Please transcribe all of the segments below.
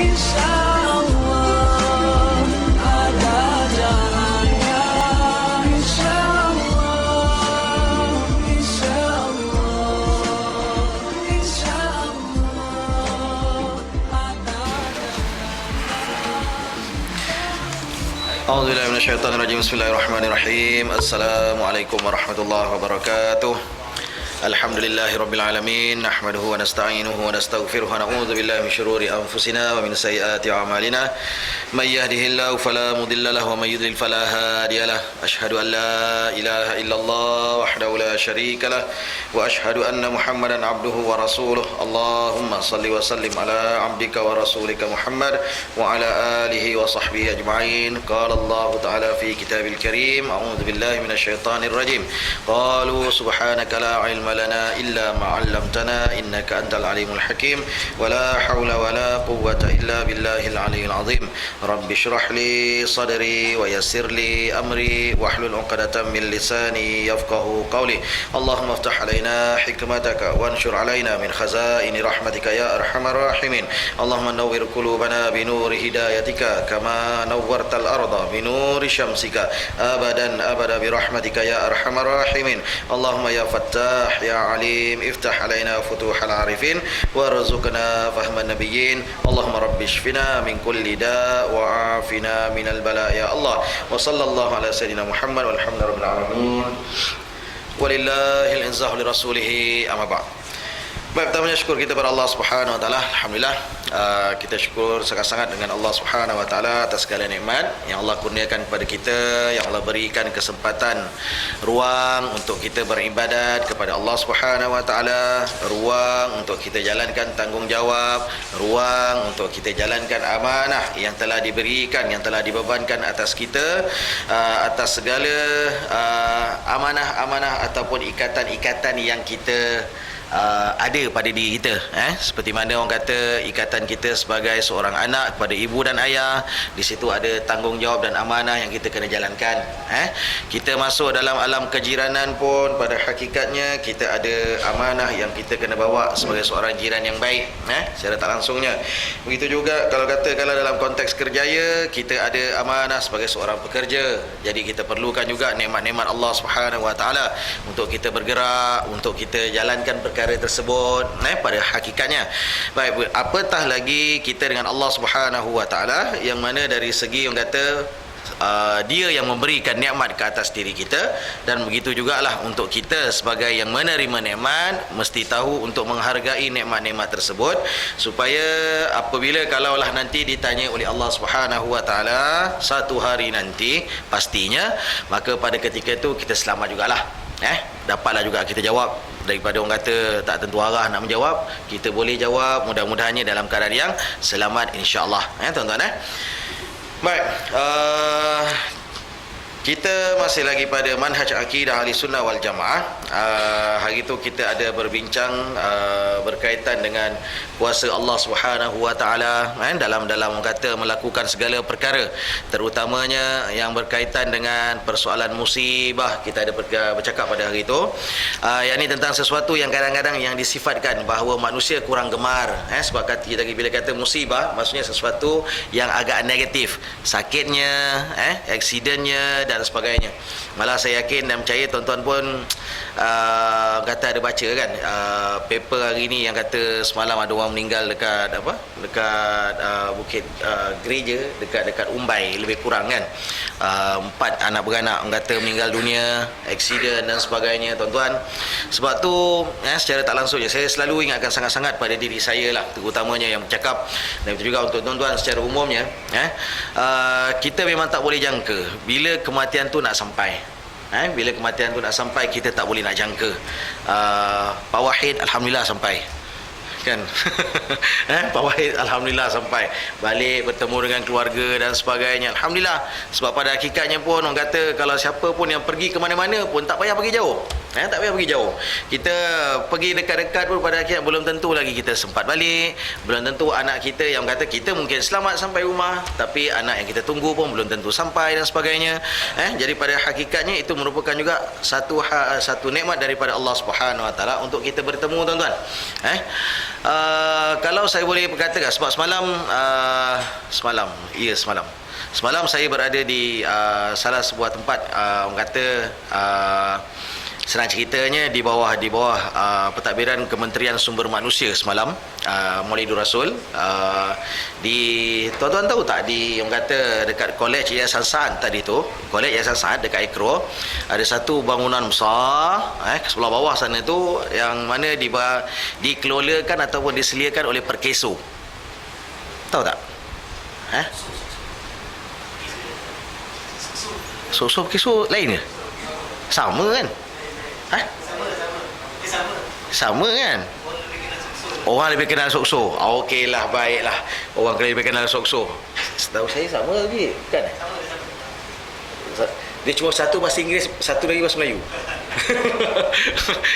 insyaallah ada jalannya, insyaallah, insyaallah, insyaallah ada. A'udzubillahi minasyaitonirrajim. Bismillahirrahmanirrahim. Assalamualaikum warahmatullahi wabarakatuh. Alhamdulillahirabbil alamin. Nahmaduhu wa nasta'inuhu wa nastaghfiruh wa na'udzu billahi min syururi anfusina wa min sayyiati a'malina. May yahdihillahu fala mudilla lahu wa may yudlil fala hadiyalah. Asyhadu an la ilaha illallah wahdahu la syarika lah wa asyhadu anna Muhammadan abduhu wa rasuluh. Allahumma salli wa sallim ala abdika wa rasulika Muhammad wa ala alihi wa sahbihi ajma'in. Qala Allah ta'ala fi kitabil karim. A'udzu billahi minasyaitonir rajim. Qalu subhanaka la ilma lana illa ma 'allamtana innaka antal alimul hakim wa la haula wa la quwwata illa billahil aliyyil azim. Rabbi shrah li sadri wa yassir li amri wahlul 'uqdatam min lisani yafqahu qawli. Allahumma iftah alaina hikmataka wanshur alaina min khazaini rahmatika ya arhamar rahimin. Allahumma nawwir qulubana bi nuri hidayatika kama nawwartal arda bi nuri syamsika abadan abada bi rahmatika ya arhamar rahimin. Allahumma ya fattah ya alim iftah alaina futuhal arifin warzuqna fahman nabiyyin. Allahumma rabbi shfina min kulli da wa afina minal bala ya Allah. Wa sallallahu ala sayyidina Muhammad walhamdulillahirabbil alamin. Walillahil inzahu li rasulih amma ba'd. Baik, pertamanya syukur kita kepada Allah Subhanahu wa taala. Alhamdulillah, kita syukur sangat-sangat dengan Allah Subhanahu wa taala atas segala nikmat yang Allah kurniakan kepada kita, yang Allah berikan kesempatan ruang untuk kita beribadat kepada Allah Subhanahu wa taala, ruang untuk kita jalankan tanggungjawab, ruang untuk kita jalankan amanah yang telah diberikan, yang telah dibebankan atas kita, atas segala amanah-amanah ataupun ikatan-ikatan yang kita ada pada diri kita, seperti mana orang kata ikatan kita sebagai seorang anak kepada ibu dan ayah, di situ ada tanggungjawab dan amanah yang kita kena jalankan. Kita masuk dalam alam kejiranan pun pada hakikatnya kita ada amanah yang kita kena bawa sebagai seorang jiran yang baik, secara tak langsungnya. Begitu juga kalau dalam konteks kerjaya, kita ada amanah sebagai seorang pekerja. Jadi kita perlukan juga nikmat-nikmat Allah Subhanahu wa taala untuk kita bergerak, untuk kita jalankan perkara tersebut pada hakikatnya. Baik, apatah lagi kita dengan Allah Subhanahu wa taala yang mana dari segi orang kata dia yang memberikan nikmat ke atas diri kita, dan begitu jugalah untuk kita sebagai yang menerima nikmat mesti tahu untuk menghargai nikmat-nikmat tersebut, supaya apabila kalaulah nanti ditanya oleh Allah Subhanahu wa taala satu hari nanti pastinya, maka pada ketika itu kita selamat jugalah. Dapatlah juga kita jawab. Daripada orang kata tak tentu arah nak menjawab, kita boleh jawab mudah-mudahannya dalam keadaan yang selamat insya-Allah, tuan-tuan. Baik, kita masih lagi pada manhaj akidah ahli sunnah wal jamaah. Hari itu kita ada berbincang berkaitan dengan kuasa Allah Subhanahu wa taala dalam orang kata melakukan segala perkara, terutamanya yang berkaitan dengan persoalan musibah. Kita ada bercakap pada hari itu, yakni tentang sesuatu yang kadang-kadang yang disifatkan bahawa manusia kurang gemar, sebab kita bila kata musibah maksudnya sesuatu yang agak negatif, sakitnya, aksidennya dan sebagainya. Malah saya yakin dan percaya tuan-tuan pun kata ada baca kan paper hari ni yang kata semalam ada orang meninggal dekat bukit gereja dekat Umbai, lebih kurang kan 4 anak beranak orang kata meninggal dunia, aksiden dan sebagainya, tuan-tuan. Sebab tu secara tak langsung saya selalu ingatkan sangat-sangat pada diri saya lah, terutamanya yang bercakap, dan itu juga untuk tuan-tuan secara umumnya. Kita memang tak boleh jangka bila kematian tu nak sampai. Bila kematian tu nak sampai, kita tak boleh nak jangka. Pak Wahid alhamdulillah sampai, kan? Pak Wahid alhamdulillah sampai, balik bertemu dengan keluarga dan sebagainya, alhamdulillah. Sebab pada hakikatnya pun orang kata kalau siapa pun yang pergi ke mana-mana pun tak payah pergi jauh, Tak payah pergi jauh. Kita pergi dekat-dekat pun pada akhirnya belum tentu lagi kita sempat balik. Belum tentu anak kita yang kata kita mungkin selamat sampai rumah, tapi anak yang kita tunggu pun belum tentu sampai dan sebagainya. Jadi pada hakikatnya itu merupakan juga satu nikmat daripada Allah Subhanahu Wa Taala untuk kita bertemu, tuan-tuan. Kalau saya boleh berkatakan, sebab semalam saya berada di salah sebuah tempat, orang kata senang ceritanya di bawah pentadbiran Kementerian Sumber Manusia semalam, Maulidur Rasul. Tuan-tuan tahu tak, orang kata dekat Kolej Yayasan Saad tadi tu, Kolej Yayasan Saad dekat Ikro, ada satu bangunan besar sebelah bawah sana tu yang mana dikelolakan ataupun disediakan oleh Perkeso. Tahu tak? So Perkeso lain ke? Sama kan? Sama kan? Orang lebih kenal Sokso. Okeylah, baiklah. Orang lebih kenal Sokso. Setahu saya sama lagi, kan? Dia cuma satu bahasa Inggeris, satu lagi bahasa Melayu.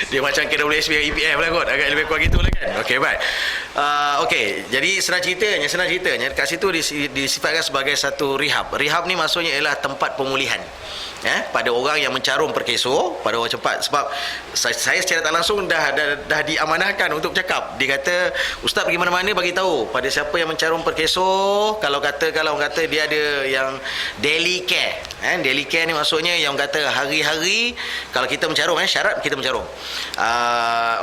Dia macam KWSB EPF lah kot, agak lebih kurang gitu lah kan. Okey, baik. Okey, jadi senang ceritanya kat situ disifatkan sebagai satu rehab. Rehab ni maksudnya ialah tempat pemulihan pada orang yang mencarum Perkeso, pada orang cepat. Sebab saya secara tak langsung dah diamanahkan untuk cakap. Dia kata, ustaz pergi mana-mana bagi tahu pada siapa yang mencarum Perkeso, kalau orang kata dia ada yang daily care. Daily care ni maksudnya yang kata hari-hari kalau kita mencarum, syarat kita mencarum.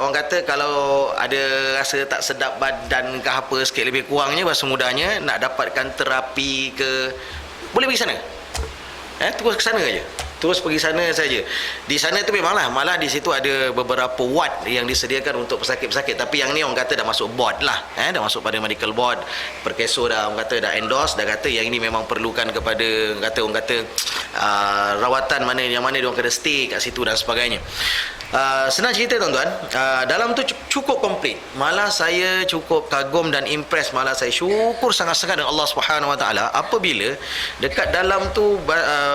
Orang kata kalau ada rasa tak sedap badan ke apa sikit lebih kurangnya, bahasa mudahnya nak dapatkan terapi ke, boleh pergi sana. Terus ke sana aja. Terus pergi sana saja. Di sana tu malah di situ ada beberapa ward yang disediakan untuk pesakit-pesakit. Tapi yang ni orang kata dah masuk board lah. Dah masuk pada medical board. Perkeso orang kata dah endorse, dah kata yang ini memang perlukan kepada orang kata rawatan yang mana dia orang kena stay kat situ dan sebagainya. Senang cerita, tuan-tuan, dalam tu cukup komplit. Malah saya cukup kagum dan impress, malah saya syukur sangat-sangat dengan Allah Subhanahu Wa Taala apabila dekat dalam tu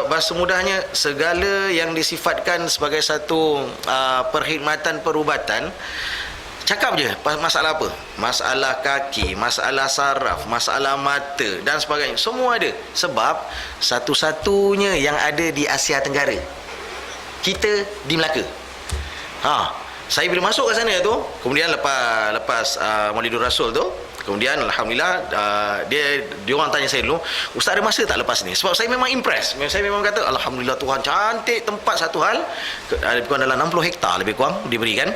bahasa mudahnya segala yang disifatkan sebagai satu perkhidmatan perubatan, cakap je masalah apa, masalah kaki, masalah saraf, masalah mata dan sebagainya, semua ada. Sebab satu-satunya yang ada di Asia Tenggara, kita di Melaka. Saya bila masuk ke sana tu, kemudian lepas Maulidur Rasul tu, kemudian alhamdulillah dia orang tanya saya dulu, ustaz ada masa tak lepas ni? Sebab saya memang impress. Saya memang kata alhamdulillah Tuhan, cantik tempat satu hal, lebih kurang dalam 60 hektar lebih kurang diberikan.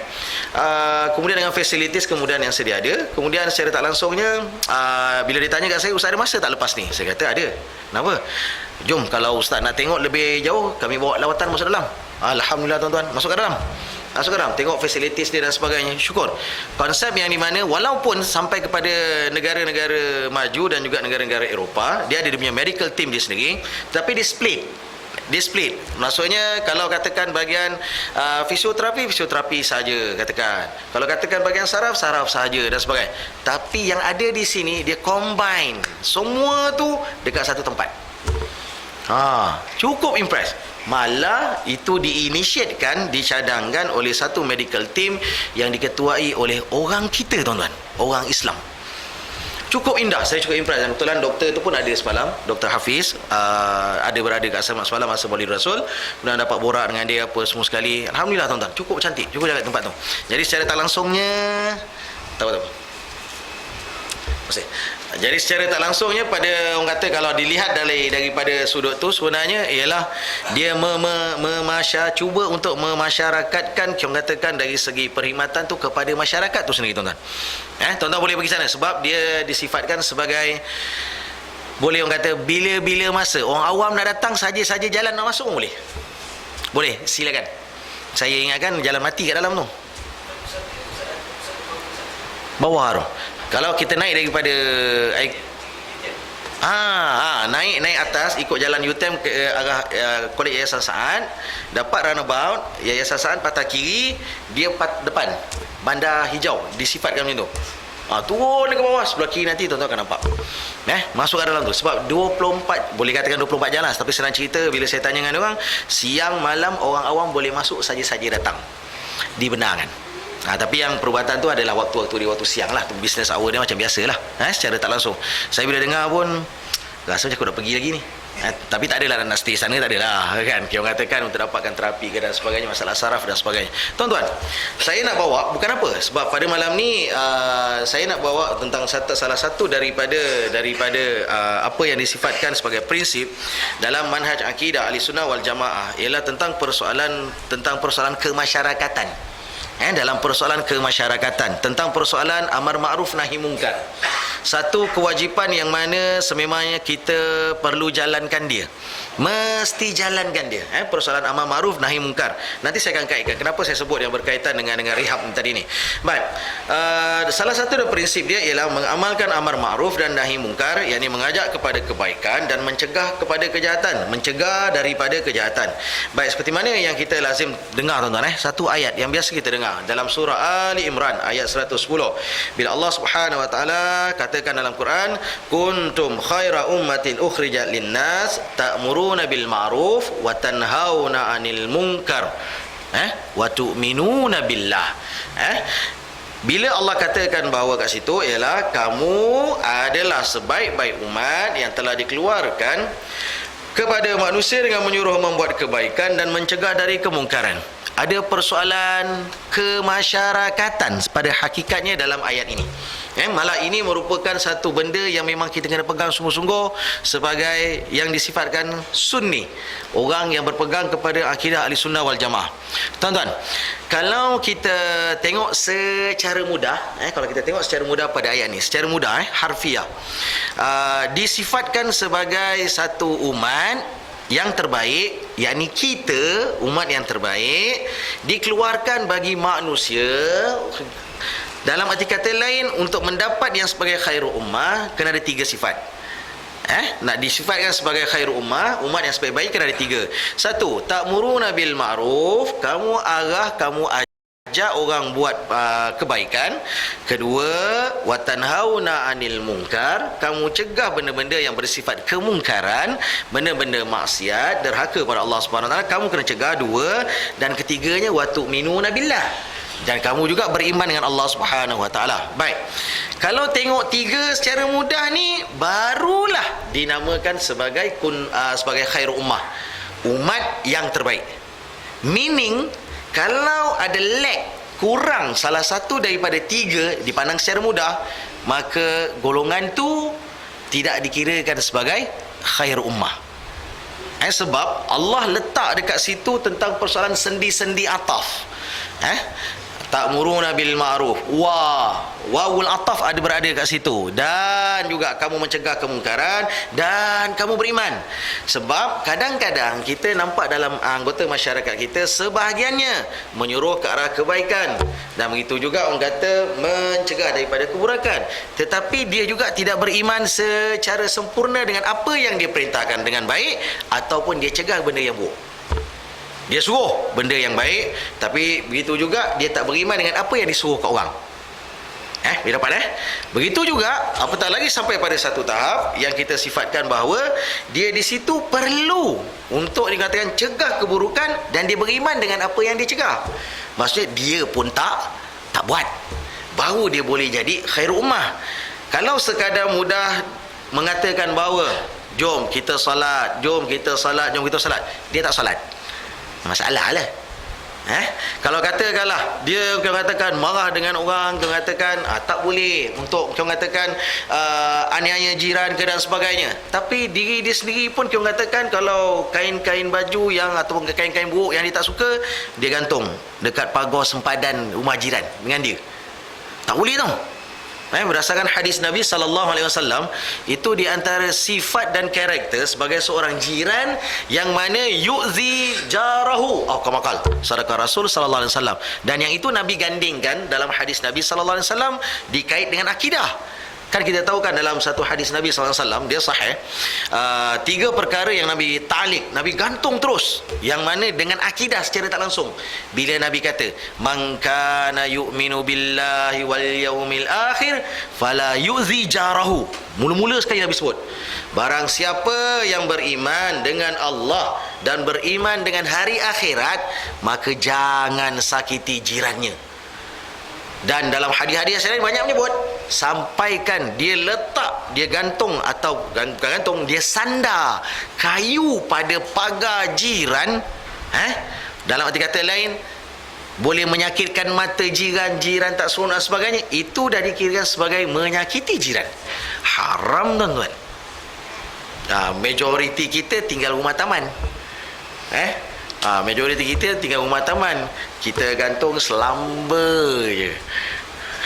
Kemudian dengan facilities kemudian yang sedia ada. Kemudian secara tak langsungnya bila ditanya kat saya, ustaz ada masa tak lepas ni? Saya kata ada. Kenapa? Jom, kalau ustaz nak tengok lebih jauh, kami bawa lawatan masuk dalam. Alhamdulillah, tuan-tuan, masuk ke dalam. Tengok facilities dia dan sebagainya. Syukur. Konsep yang di mana walaupun sampai kepada negara-negara maju dan juga negara-negara Eropah, dia ada dia punya medical team dia sendiri, tapi dia split. Maksudnya kalau katakan bahagian fisioterapi saja katakan. Kalau katakan bahagian saraf saja dan sebagainya. Tapi yang ada di sini dia combine semua tu dekat satu tempat. Cukup impress. Malah itu diinisiatkan, dicadangkan oleh satu medical team yang diketuai oleh orang kita, tuan-tuan, orang Islam. Cukup indah, saya cukup impress. Kebetulan doktor tu pun ada semalam, Dr. Hafiz, ada berada kat sana semalam masa Maulidur Rasul. Kemudian dapat borak dengan dia apa semua sekali. Alhamdulillah, tuan-tuan, cukup cantik, cukup jaga tempat tu. Jadi secara tak langsungnya tahu. Jadi secara tak langsungnya pada orang kata kalau dilihat daripada sudut tu sebenarnya ialah dia cuba untuk memasyarakatkan, orang katakan dari segi perkhidmatan tu kepada masyarakat tu sendiri, tuan-tuan. Tuan-tuan boleh pergi sana sebab dia disifatkan sebagai, boleh orang kata bila-bila masa orang awam nak datang, saja-saja jalan nak masuk pun boleh. Boleh, silakan. Saya ingatkan jalan mati kat dalam tu. Bawah tu. Kalau kita naik daripada naik atas ikut jalan U-turn ke arah Kolej Yayasan Saad, dapat roundabout Yayasan Saad patah kiri, dia depan bandar hijau disifatkan macam tu. Turun ke bawah sebelah kiri nanti tuan-tuan akan nampak. Masuk ke dalam tu. Sebab 24, boleh katakan 24 jam lah. Tapi senang cerita, bila saya tanya dengan orang, siang malam orang awam boleh masuk saja-saja datang. Dibenarkan. Tapi yang perubatan tu adalah waktu-waktu di waktu siang lah. Business hour dia macam biasa lah. Secara tak langsung. Saya bila dengar pun rasa macam aku dah pergi lagi ni. Tapi tak adalah nak stay sana, tak adalah kan. Orang katakan untuk dapatkan terapi ke dan sebagainya, masalah saraf dan sebagainya. Tuan-tuan, saya nak bawa bukan apa, sebab pada malam ni saya nak bawa tentang salah satu daripada apa yang disifatkan sebagai prinsip dalam manhaj akidah Ahlussunnah wal Jamaah, ialah tentang persoalan kemasyarakatan. Dalam persoalan kemasyarakatan, tentang persoalan amar ma'ruf nahi mungkar. Satu kewajipan yang mana sememangnya kita perlu jalankan dia. Mesti jalankan dia. Persoalan amar ma'ruf nahi mungkar. Nanti saya akan kaitkan kenapa saya sebut yang berkaitan dengan rehab tadi ni. Baik. Salah satu dari prinsip dia ialah mengamalkan amar ma'ruf dan nahi mungkar, yakni mengajak kepada kebaikan dan mencegah kepada kejahatan, mencegah daripada kejahatan. Baik, seperti mana yang kita lazim dengar tuan-tuan, satu ayat yang biasa kita dengar dalam surah Ali Imran ayat 110. Bila Allah Subhanahu wa taala katakan dalam Quran, kuntum khaira ummatin ukhrijat linnas ta'muruna bil ma'ruf wa tanhauna 'anil munkar wa tu'minuna billah. Bila Allah katakan bahawa kat situ ialah kamu adalah sebaik-baik umat yang telah dikeluarkan kepada manusia dengan menyuruh membuat kebaikan dan mencegah dari kemungkaran. Ada persoalan kemasyarakatan pada hakikatnya dalam ayat ini. Malah ini merupakan satu benda yang memang kita kena pegang sungguh-sungguh sebagai yang disifatkan sunni, orang yang berpegang kepada akidah Ahlussunnah wal Jamaah. Tuan-tuan, kalau kita tengok secara mudah, pada ayat ni, secara mudah, harfiah, disifatkan sebagai satu umat yang terbaik, yakni kita umat yang terbaik dikeluarkan bagi manusia. Dalam arti kata lain, untuk mendapat yang sebagai khairul ummah kena ada 3 sifat. Nak disifatkan sebagai khairul ummah, umat yang sebaik-baik, kena ada 3. Satu, ta'muruna bil ma'ruf, kamu ajak orang buat kebaikan. Kedua, wa tanhauna 'anil munkar, kamu cegah benda-benda yang bersifat kemungkaran, benda-benda maksiat, derhaka pada Allah Subhanahu wa taala, kamu kena cegah. 2, dan ketiganya wa tu'minuna billah, dan kamu juga beriman dengan Allah Subhanahu wa taala. Baik. Kalau tengok 3 secara mudah ni, barulah dinamakan sebagai sebagai khairul ummah, umat yang terbaik. Meaning, kalau ada kurang salah satu daripada 3 dipandang secara mudah, maka golongan tu tidak dikirakan sebagai khairul ummah. Sebab Allah letak dekat situ tentang persoalan sendi-sendi ataf. Ta'muruna bil ma'ruf, wawul ataf ada berada kat situ, dan juga kamu mencegah kemungkaran dan kamu beriman. Sebab kadang-kadang kita nampak dalam anggota masyarakat kita, sebahagiannya menyuruh ke arah kebaikan, dan begitu juga orang kata mencegah daripada keburukan, tetapi dia juga tidak beriman secara sempurna dengan apa yang dia perintahkan dengan baik, ataupun dia cegah benda yang buruk. Dia suruh benda yang baik, tapi begitu juga dia tak beriman dengan apa yang disuruh kat orang. Bila dapat begitu juga, apatah lagi sampai pada satu tahap yang kita sifatkan bahawa dia di situ perlu untuk dikatakan cegah keburukan, dan dia beriman dengan apa yang dia cegah. Maksudnya dia pun tak buat, baru dia boleh jadi khairul ummah. Kalau sekadar mudah mengatakan bahawa jom kita salat, dia tak salat, masalah lah. Kalau katakanlah dia katakan marah dengan orang, katakan tak boleh untuk katakan aniaya jiran ke dan sebagainya, tapi diri dia sendiri pun katakan kalau kain-kain baju yang ataupun kain-kain buruk yang dia tak suka, dia gantung dekat pagar sempadan rumah jiran dengan dia, tak boleh tau. Berdasarkan hadis Nabi SAW, itu di antara sifat dan karakter sebagai seorang jiran yang mana yu'zi jarahu kama qala sadaqah Rasul SAW. Dan yang itu Nabi gandingkan dalam hadis Nabi SAW dikait dengan akidah. Kan kita tahu kan dalam satu hadis Nabi SAW, dia sahih, 3 perkara yang Nabi ta'liq, Nabi gantung terus, yang mana dengan akidah secara tak langsung. Bila Nabi kata, man kana yu'minu billahi wal yaumil akhir fala yu'zi jarahu. Mula-mula sekali Nabi sebut, barang siapa yang beriman dengan Allah dan beriman dengan hari akhirat, maka jangan sakiti jirannya. Dan dalam hadis-hadis yang lain banyak menyebut, sampaikan dia letak, dia gantung atau gantung, dia sandar kayu pada pagar jiran, dalam arti kata lain, boleh menyakitkan mata jiran, jiran tak seronok dan sebagainya, itu dah dikirakan sebagai menyakiti jiran. Haram, tuan-tuan. Majoriti kita tinggal rumah taman. Majoriti kita tinggal rumah taman, kita gantung selamba je,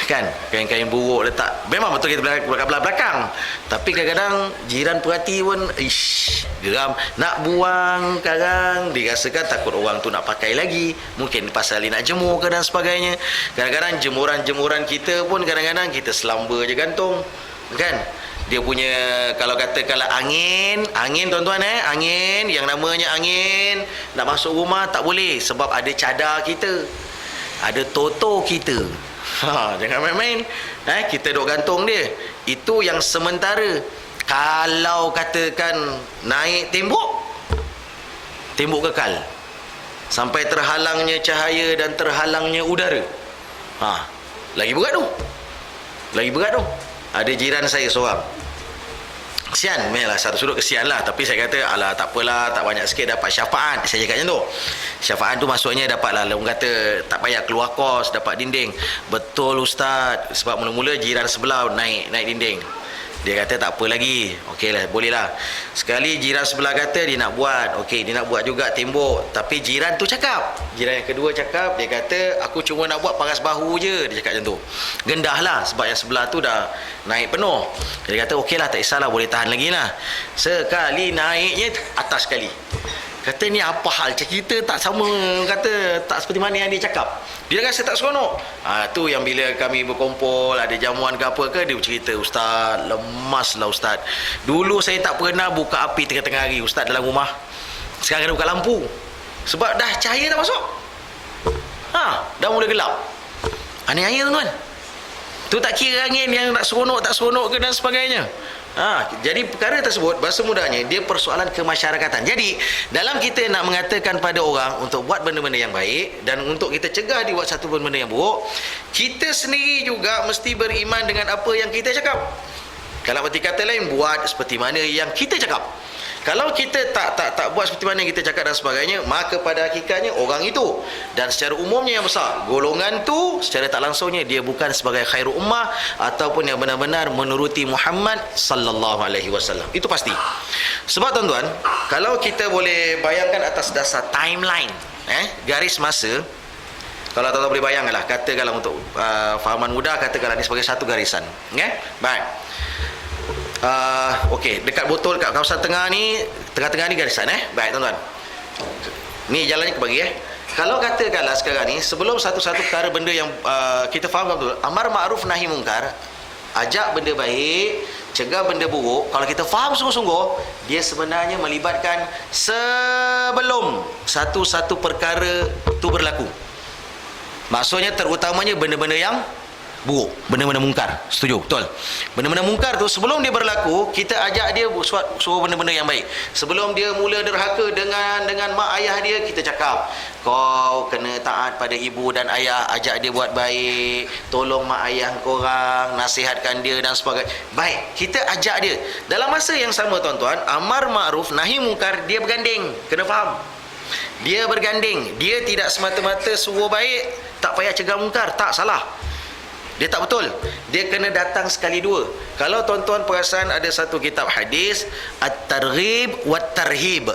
kan, kain-kain buruk letak. Memang betul kita belakang, tapi kadang-kadang jiran perhati pun, geram, nak buang sekarang, dirasakan takut orang tu nak pakai lagi, mungkin pasal dia nak jemur ke dan sebagainya. Kadang-kadang jemuran-jemuran kita pun kadang-kadang kita selamba je gantung, kan. Dia punya, kalau katakanlah angin tuan-tuan, angin, yang namanya angin nak masuk rumah tak boleh, sebab ada cadar kita, ada toto kita. Jangan main-main. Kita duk gantung dia. Itu yang sementara. Kalau katakan naik tembok kekal, sampai terhalangnya cahaya dan terhalangnya udara, lagi berat tu. Ada jiran saya seorang, kesian, memanglah satu sudut kesian lah, tapi saya kata, alah tak apalah, tak banyak sikit dapat syafaat. Saya cakap macam tu. Syafaat tu maksudnya dapatlah, orang kata tak payah keluar kos, dapat dinding. Betul Ustaz, sebab mula-mula jiran sebelah naik dinding. Dia kata tak apa lagi, okey lah, boleh lah. Sekali jiran sebelah kata dia nak buat, okey, dia nak buat juga tembok, tapi jiran tu cakap, jiran yang kedua cakap, dia kata aku cuma nak buat paras bahu je, dia cakap macam tu. Gendah lah, sebab yang sebelah tu dah naik penuh. Dia kata okey lah, tak kisahlah, boleh tahan lagi lah. Sekali naiknya atas sekali, kata ni apa hal, cerita tak sama, kata tak seperti mana yang dia cakap. Dia rasa tak seronok. Tu yang bila kami berkumpul, ada jamuan ke apa ke, dia bercerita, Ustaz, lemas lah Ustaz, dulu saya tak pernah buka api tengah-tengah hari Ustaz dalam rumah, sekarang kena buka lampu, sebab dah cahaya tak masuk, dah mula gelap. Aneh-aneh tuan-tuan. Tu tak kira angin yang tak seronok ke dan sebagainya. Jadi perkara tersebut, bahasa mudahnya, dia persoalan kemasyarakatan. Jadi dalam kita nak mengatakan pada orang untuk buat benda-benda yang baik, dan untuk kita cegah dia buat satu benda yang buruk, kita sendiri juga mesti beriman dengan apa yang kita cakap. Kalau arti kata lain, buat seperti mana yang kita cakap. Kalau kita tak buat seperti mana yang kita cakap dan sebagainya, maka pada hakikatnya orang itu, dan secara umumnya yang besar, golongan tu secara tak langsungnya dia bukan sebagai khairul ummah ataupun yang benar-benar menuruti Muhammad sallallahu alaihi wasallam. Itu pasti. Sebab tuan-tuan, kalau kita boleh bayangkan atas dasar timeline, garis masa, kalau tuan-tuan boleh bayangkanlah, katakanlah untuk fahaman mudah, katakanlah ini sebagai satu garisan. Baik. Okey, dekat botol kat kawasan tengah ni, tengah-tengah ni garisan. Baik tuan-tuan, ni jalannya ke bagi. Kalau katakanlah sekarang ni, sebelum satu-satu perkara benda yang kita faham betul, amar ma'ruf nahi mungkar, ajak benda baik, cegah benda buruk, kalau kita faham sungguh-sungguh, dia sebenarnya melibatkan sebelum satu-satu perkara tu berlaku. Maksudnya terutamanya benda-benda yang buruk, benda-benda mungkar. Setuju? Betul. Benda-benda mungkar tu sebelum dia berlaku, kita ajak dia suruh benda-benda yang baik. Sebelum dia mula derhaka dengan mak ayah dia, kita cakap, kau kena taat pada ibu dan ayah, ajak dia buat baik, tolong mak ayah korang, nasihatkan dia dan sebagainya. Baik, kita ajak dia. Dalam masa yang sama tuan-tuan, amar ma'ruf nahi mungkar, dia berganding. Kena faham, dia berganding. Dia tidak semata-mata suruh baik, tak payah cegah mungkar. Tak, salah. Dia tak betul. Dia kena datang sekali dua. Kalau tuan-tuan perasan, ada satu kitab hadis, At-Targhib Wat-Tarhib.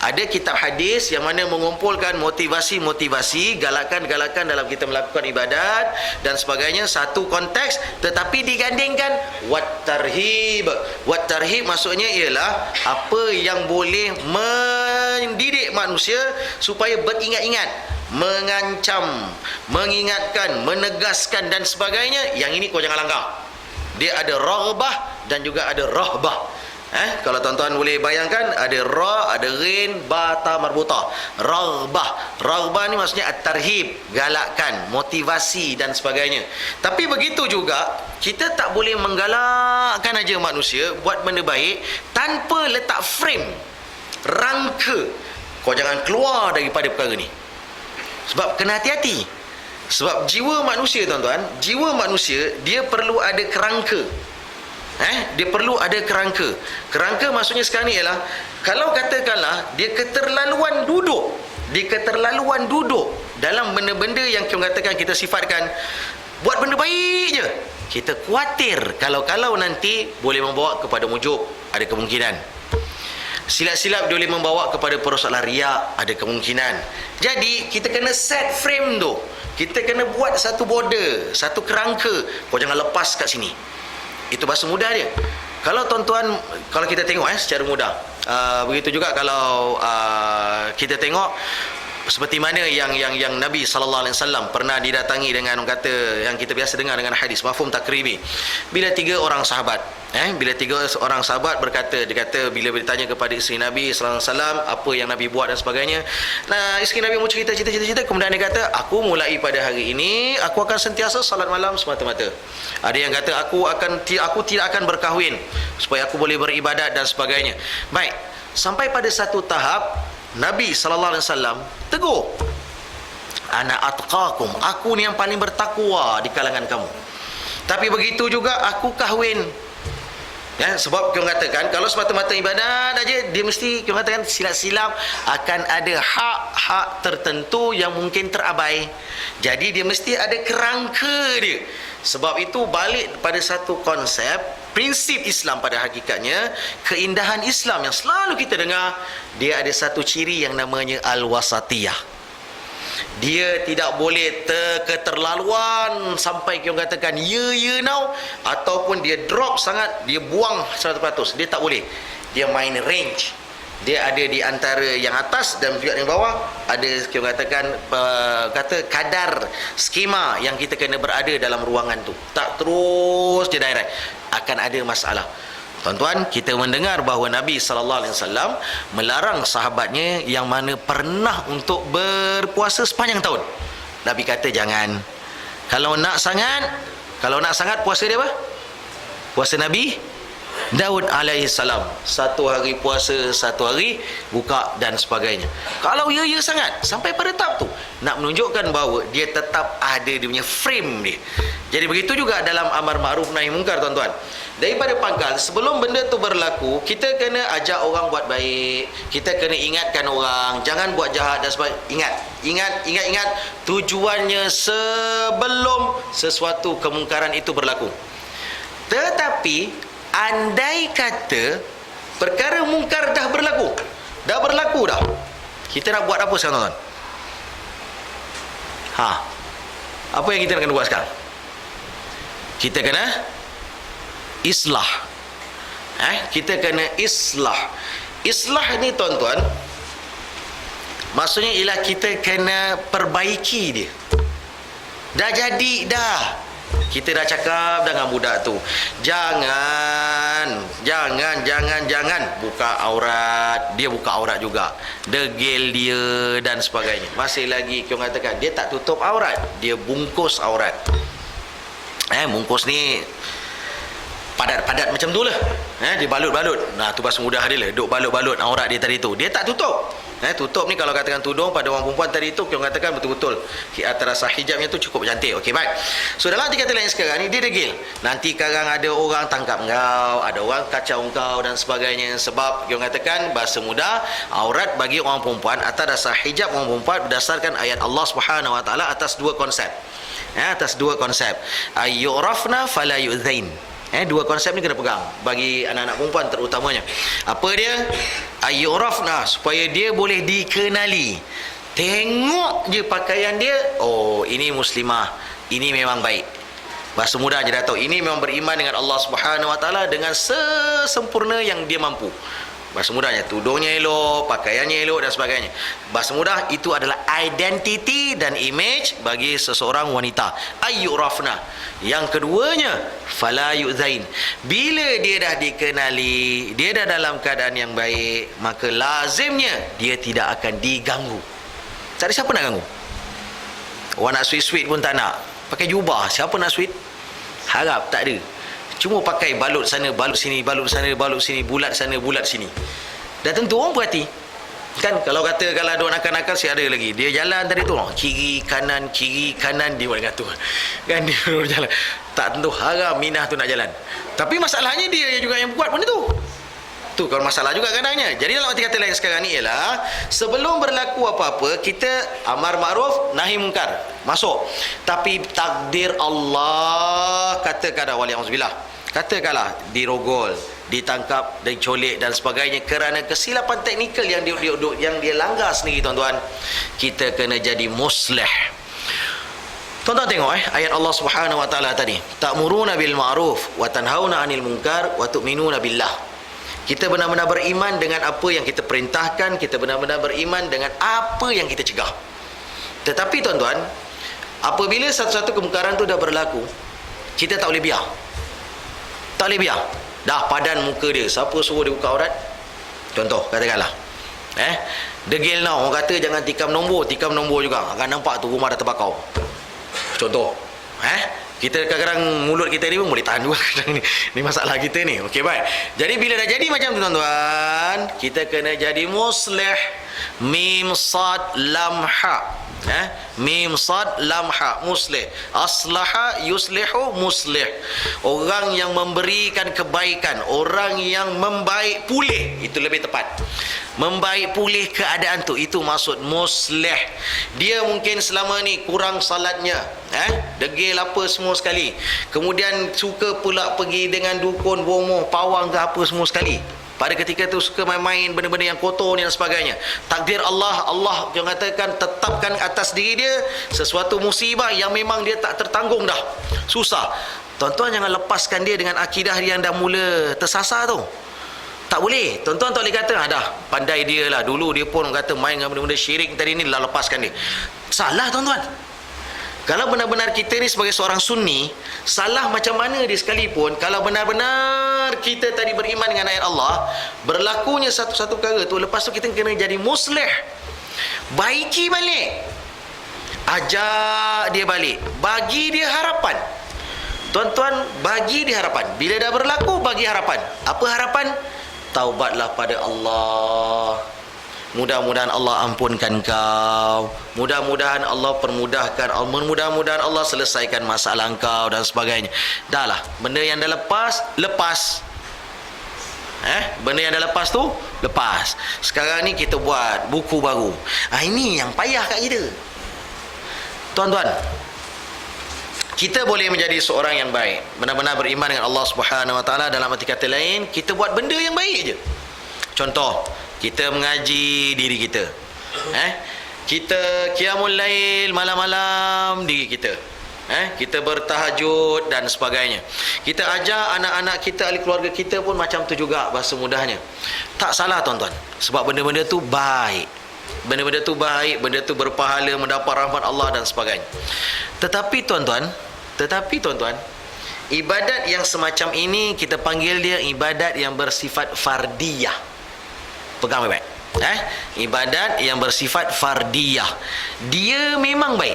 Ada kitab hadis yang mana mengumpulkan motivasi-motivasi, galakan-galakan dalam kita melakukan ibadat dan sebagainya, satu konteks, tetapi digandingkan Wat-Tarhib. Wat-Tarhib maksudnya ialah apa yang boleh mendidik manusia supaya beringat-ingat, mengancam, mengingatkan, menegaskan dan sebagainya. Yang ini kau jangan langgar. Dia ada raghbah dan juga ada rahbah. Kalau tuan-tuan boleh bayangkan, ada ra, ada ghin, ba, ta marbuta. Raghbah. Raghbah ni maksudnya at-tarhib, galakkan, motivasi dan sebagainya. Tapi begitu juga, kita tak boleh menggalakkan aja manusia buat benda baik tanpa letak frame, rangka. Kau jangan keluar daripada perkara ni. Sebab kena hati-hati. Sebab jiwa manusia, tuan-tuan, jiwa manusia dia perlu ada kerangka. Dia perlu ada kerangka. Kerangka maksudnya sekarang ni ialah, kalau katakanlah dia keterlaluan duduk dalam benda-benda yang kita katakan, kita sifatkan buat benda baik je, kita khawatir kalau nanti boleh membawa kepada mujub, ada kemungkinan. Silap-silap dia boleh membawa kepada persoalan riak, ada kemungkinan. Jadi kita kena set frame tu. Kita kena buat satu border, satu kerangka. Kau jangan lepas kat sini. Itu bahasa mudah dia. Kalau tuan-tuan, kalau kita tengok secara mudah, begitu juga kalau kita tengok seperti mana yang Nabi SAW pernah didatangi dengan kata yang kita biasa dengar dengan hadis mafhum takribi. Bila tiga orang sahabat berkata, dia kata bila ditanya kepada isteri Nabi SAW apa yang Nabi buat dan sebagainya. Nah, isteri Nabi mau cerita, kemudian dia kata, aku mulai pada hari ini aku akan sentiasa salat malam semata-mata. Ada yang kata aku tidak akan berkahwin supaya aku boleh beribadat dan sebagainya. Baik, sampai pada satu tahap Nabi SAW tegur, ana atqakum, aku ni yang paling bertakwa di kalangan kamu. Tapi begitu juga aku kahwin. Sebab kita katakan kalau semata-mata ibadat aja, dia mesti kita katakan silap-silap akan ada hak-hak tertentu yang mungkin terabai. Jadi dia mesti ada kerangka dia. Sebab itu balik pada satu konsep, prinsip Islam pada hakikatnya, keindahan Islam yang selalu kita dengar, dia ada satu ciri yang namanya al-wasatiyah. Dia tidak boleh keterlaluan sampai kita katakan now, ataupun dia drop sangat, dia buang 100%. Dia tak boleh. Dia main range. Dia ada di antara yang atas dan juga yang bawah. Ada kita katakan kadar skema yang kita kena berada dalam ruangan tu. Tak terus je direct, akan ada masalah. Tuan-tuan, kita mendengar bahawa Nabi SAW melarang sahabatnya yang mana pernah untuk berpuasa sepanjang tahun. Nabi kata jangan. Kalau nak sangat puasa dia apa? Puasa Nabi Daud alaihissalam, satu hari puasa, satu hari buka dan sebagainya. Kalau ya sangat sampai pada tahap tu, nak menunjukkan bahawa dia tetap ada dia punya frame dia. Jadi begitu juga dalam amar ma'ruf nahi mungkar, tuan-tuan. Daripada pangkal, sebelum benda tu berlaku, kita kena ajak orang buat baik, kita kena ingatkan orang jangan buat jahat dan sebagainya. Ingat tujuannya sebelum sesuatu kemungkaran itu berlaku. Tetapi andai kata perkara mungkar dah berlaku dah, kita nak buat apa sekarang, tuan-tuan? Apa yang kita nak kena buat sekarang? Kita kena islah. Kita kena islah. Islah ni, tuan-tuan, maksudnya ialah kita kena perbaiki dia. Dah jadi dah. Kita dah cakap dengan budak tu, jangan buka aurat. Dia buka aurat juga, degil dia dan sebagainya. Masih lagi kita katakan dia tak tutup aurat, dia bungkus aurat. Bungkus ni padat-padat macam tu lah. Dia balut-balut. Nah, tu bahasa mudah dia lah, duk balut-balut aurat dia tadi tu. Dia tak tutup. Tutup ni kalau katakan tudung pada orang perempuan tadi tu, kita katakan betul-betul terasa hijabnya tu cukup cantik. Okey, baik. So dalam arti kata lain sekarang ni, dia degil. Nanti sekarang ada orang tangkap engkau, ada orang kacau engkau dan sebagainya. Sebab kita katakan bahasa mudah, aurat bagi orang perempuan atas dasar hijab orang perempuan berdasarkan ayat Allah Subhanahu Wa Taala atas dua konsep. Atas dua konsep. Ayyurafna fala yu'zain. Dua konsep ni kena pegang bagi anak-anak perempuan terutamanya. Apa dia? Ayyurafna, supaya dia boleh dikenali. Tengok je pakaian dia, oh ini muslimah, ini memang baik. Bahasa mudah je dah tahu ini memang beriman dengan Allah Subhanahu Wa Taala dengan sesempurna yang dia mampu. Bahasa mudahnya, tudungnya elok, pakaiannya elok dan sebagainya. Bahasa mudah, itu adalah identiti dan image bagi seseorang wanita. Ayyurafna. Yang keduanya, fala yu'zain. Bila dia dah dikenali, dia dah dalam keadaan yang baik, maka lazimnya dia tidak akan diganggu. Tak ada siapa nak ganggu. Orang nak sweet-sweet pun tak nak. Pakai jubah, siapa nak sweet? Harap, tak ada. Cuma pakai balut sana, balut sini, balut sana, balut sini, bulat sana, bulat sini. Dah tentu orang perhati. Kan kalau kata kalau ada orang nakal-nakal, si ada lagi. Dia jalan tadi tu, kiri kanan dia buat dengan tu. Kan dia berjalan. Tak tentu, haram minah tu nak jalan. Tapi masalahnya dia juga yang buat benda tu. Tu kalau masalah juga kadangnya. Jadi dalam arti kata lain sekarang ni ialah, sebelum berlaku apa-apa, kita amar ma'ruf nahi mungkar, masuk. Tapi takdir Allah, katakanlah wali'auzubillah, katakanlah dirogol, ditangkap, dicolik dan sebagainya kerana kesilapan teknikal yang dia langgar sendiri, tuan-tuan, kita kena jadi muslih. Tuan-tuan tengok ayat Allah Subhanahu wa taala tadi, ta'muruna bil ma'ruf wa tanhauna 'anil munkar wa tu'minuna billah. Kita benar-benar beriman dengan apa yang kita perintahkan, kita benar-benar beriman dengan apa yang kita cegah. Tetapi tuan-tuan, apabila satu-satu kemungkaran tu dah berlaku, kita tak boleh biar. Tak boleh biar. Dah padan muka dia, siapa suruh dia buka aurat? Contoh, katakanlah degil now, orang kata jangan tikam nombor juga, akan nampak tu rumah dah terbakau. Contoh, kita kadang-kadang mulut kita ni pun boleh tahan juga. Ni masalah kita ni. Okey, baik. Jadi bila dah jadi macam tu, tuan-tuan, kita kena jadi muslih. Mim sad lam ha. Mim sad lam ha, muslih. Aslaha yuslihu muslih. Orang yang memberikan kebaikan, orang yang membaik pulih, itu lebih tepat. Membaik pulih keadaan tu, itu maksud muslih. Dia mungkin selama ni kurang salatnya, degil apa semua sekali, kemudian suka pula pergi dengan dukun, bomoh, pawang ke apa semua sekali. Pada ketika tu suka main-main benda-benda yang kotor ni dan sebagainya. Takdir Allah, Allah yang katakan tetapkan atas diri dia sesuatu musibah yang memang dia tak tertanggung dah. Susah. Tuan-tuan jangan lepaskan dia dengan akidah dia yang dah mula tersasar tu. Tak boleh. Tuan-tuan tak boleh kata, dah pandai dia lah. Dulu dia pun kata main dengan benda-benda syirik tadi ni, lah lepaskan dia. Salah, tuan-tuan. Kalau benar-benar kita ni sebagai seorang sunni, salah macam mana dia sekalipun, kalau benar-benar kita tadi beriman dengan ayat Allah, berlakunya satu-satu perkara tu, lepas tu kita kena jadi muslih. Baiki balik, ajak dia balik, bagi dia harapan. Tuan-tuan, bagi dia harapan. Bila dah berlaku, bagi harapan. Apa harapan? Taubatlah pada Allah. Mudah-mudahan Allah ampunkan kau. Mudah-mudahan Allah permudahkan. Mudah-mudahan Allah selesaikan masalah kau dan sebagainya. Dah lah, benda yang dah lepas, lepas. Benda yang dah lepas tu, lepas. Sekarang ni kita buat buku baru. Ini yang payah kat kita. Tuan-tuan, kita boleh menjadi seorang yang baik, benar-benar beriman dengan Allah Subhanahu wa taala. Dalam arti kata lain, kita buat benda yang baik je. Contoh, kita mengaji diri kita. Kita qiyamul lail malam-malam diri kita. Kita bertahajud dan sebagainya. Kita ajar anak-anak kita, ahli keluarga kita pun macam tu juga, bahasa mudahnya. Tak salah, tuan-tuan. Sebab benda-benda tu baik. Benda-benda tu baik, benda tu berpahala, mendapat rahmat Allah dan sebagainya. Tetapi tuan-tuan, ibadat yang semacam ini kita panggil dia ibadat yang bersifat fardiyah. Pegang baik-baik. Ibadat yang bersifat fardiyah. Dia memang baik.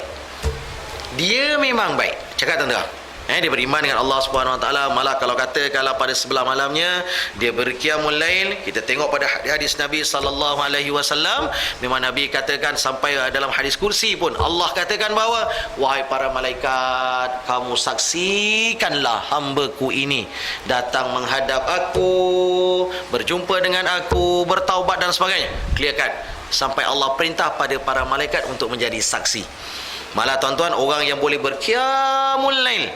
Dia memang baik. Cakap tuan-tuan. Dia beriman dengan Allah Subhanahu Wa Taala. Malah kalau kata kalau pada sebelah malamnya dia berqiyamul lail, kita tengok pada hadis Nabi sallallahu alaihi wasallam, memang Nabi katakan sampai dalam hadis kursi pun Allah katakan bahawa, wahai para malaikat, kamu saksikanlah hamba-Ku ini datang menghadap aku, berjumpa dengan aku, bertaubat dan sebagainya. Clear kan? Sampai Allah perintah pada para malaikat untuk menjadi saksi. Malah tuan-tuan, orang yang boleh berqiyamul lail,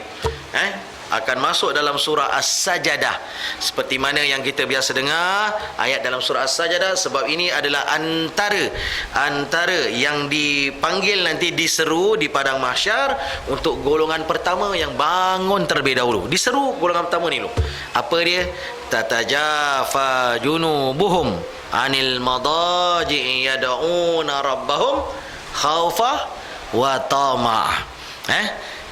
akan masuk dalam surah As-Sajadah. Seperti mana yang kita biasa dengar ayat dalam surah As-Sajadah, sebab ini adalah antara yang dipanggil nanti, diseru di padang mahsyar untuk golongan pertama yang bangun terlebih dahulu. Diseru golongan pertama ni loh. Apa dia? Tatajafa junubuhum anil madaji yad'una rabbahum khaufa wa tama'.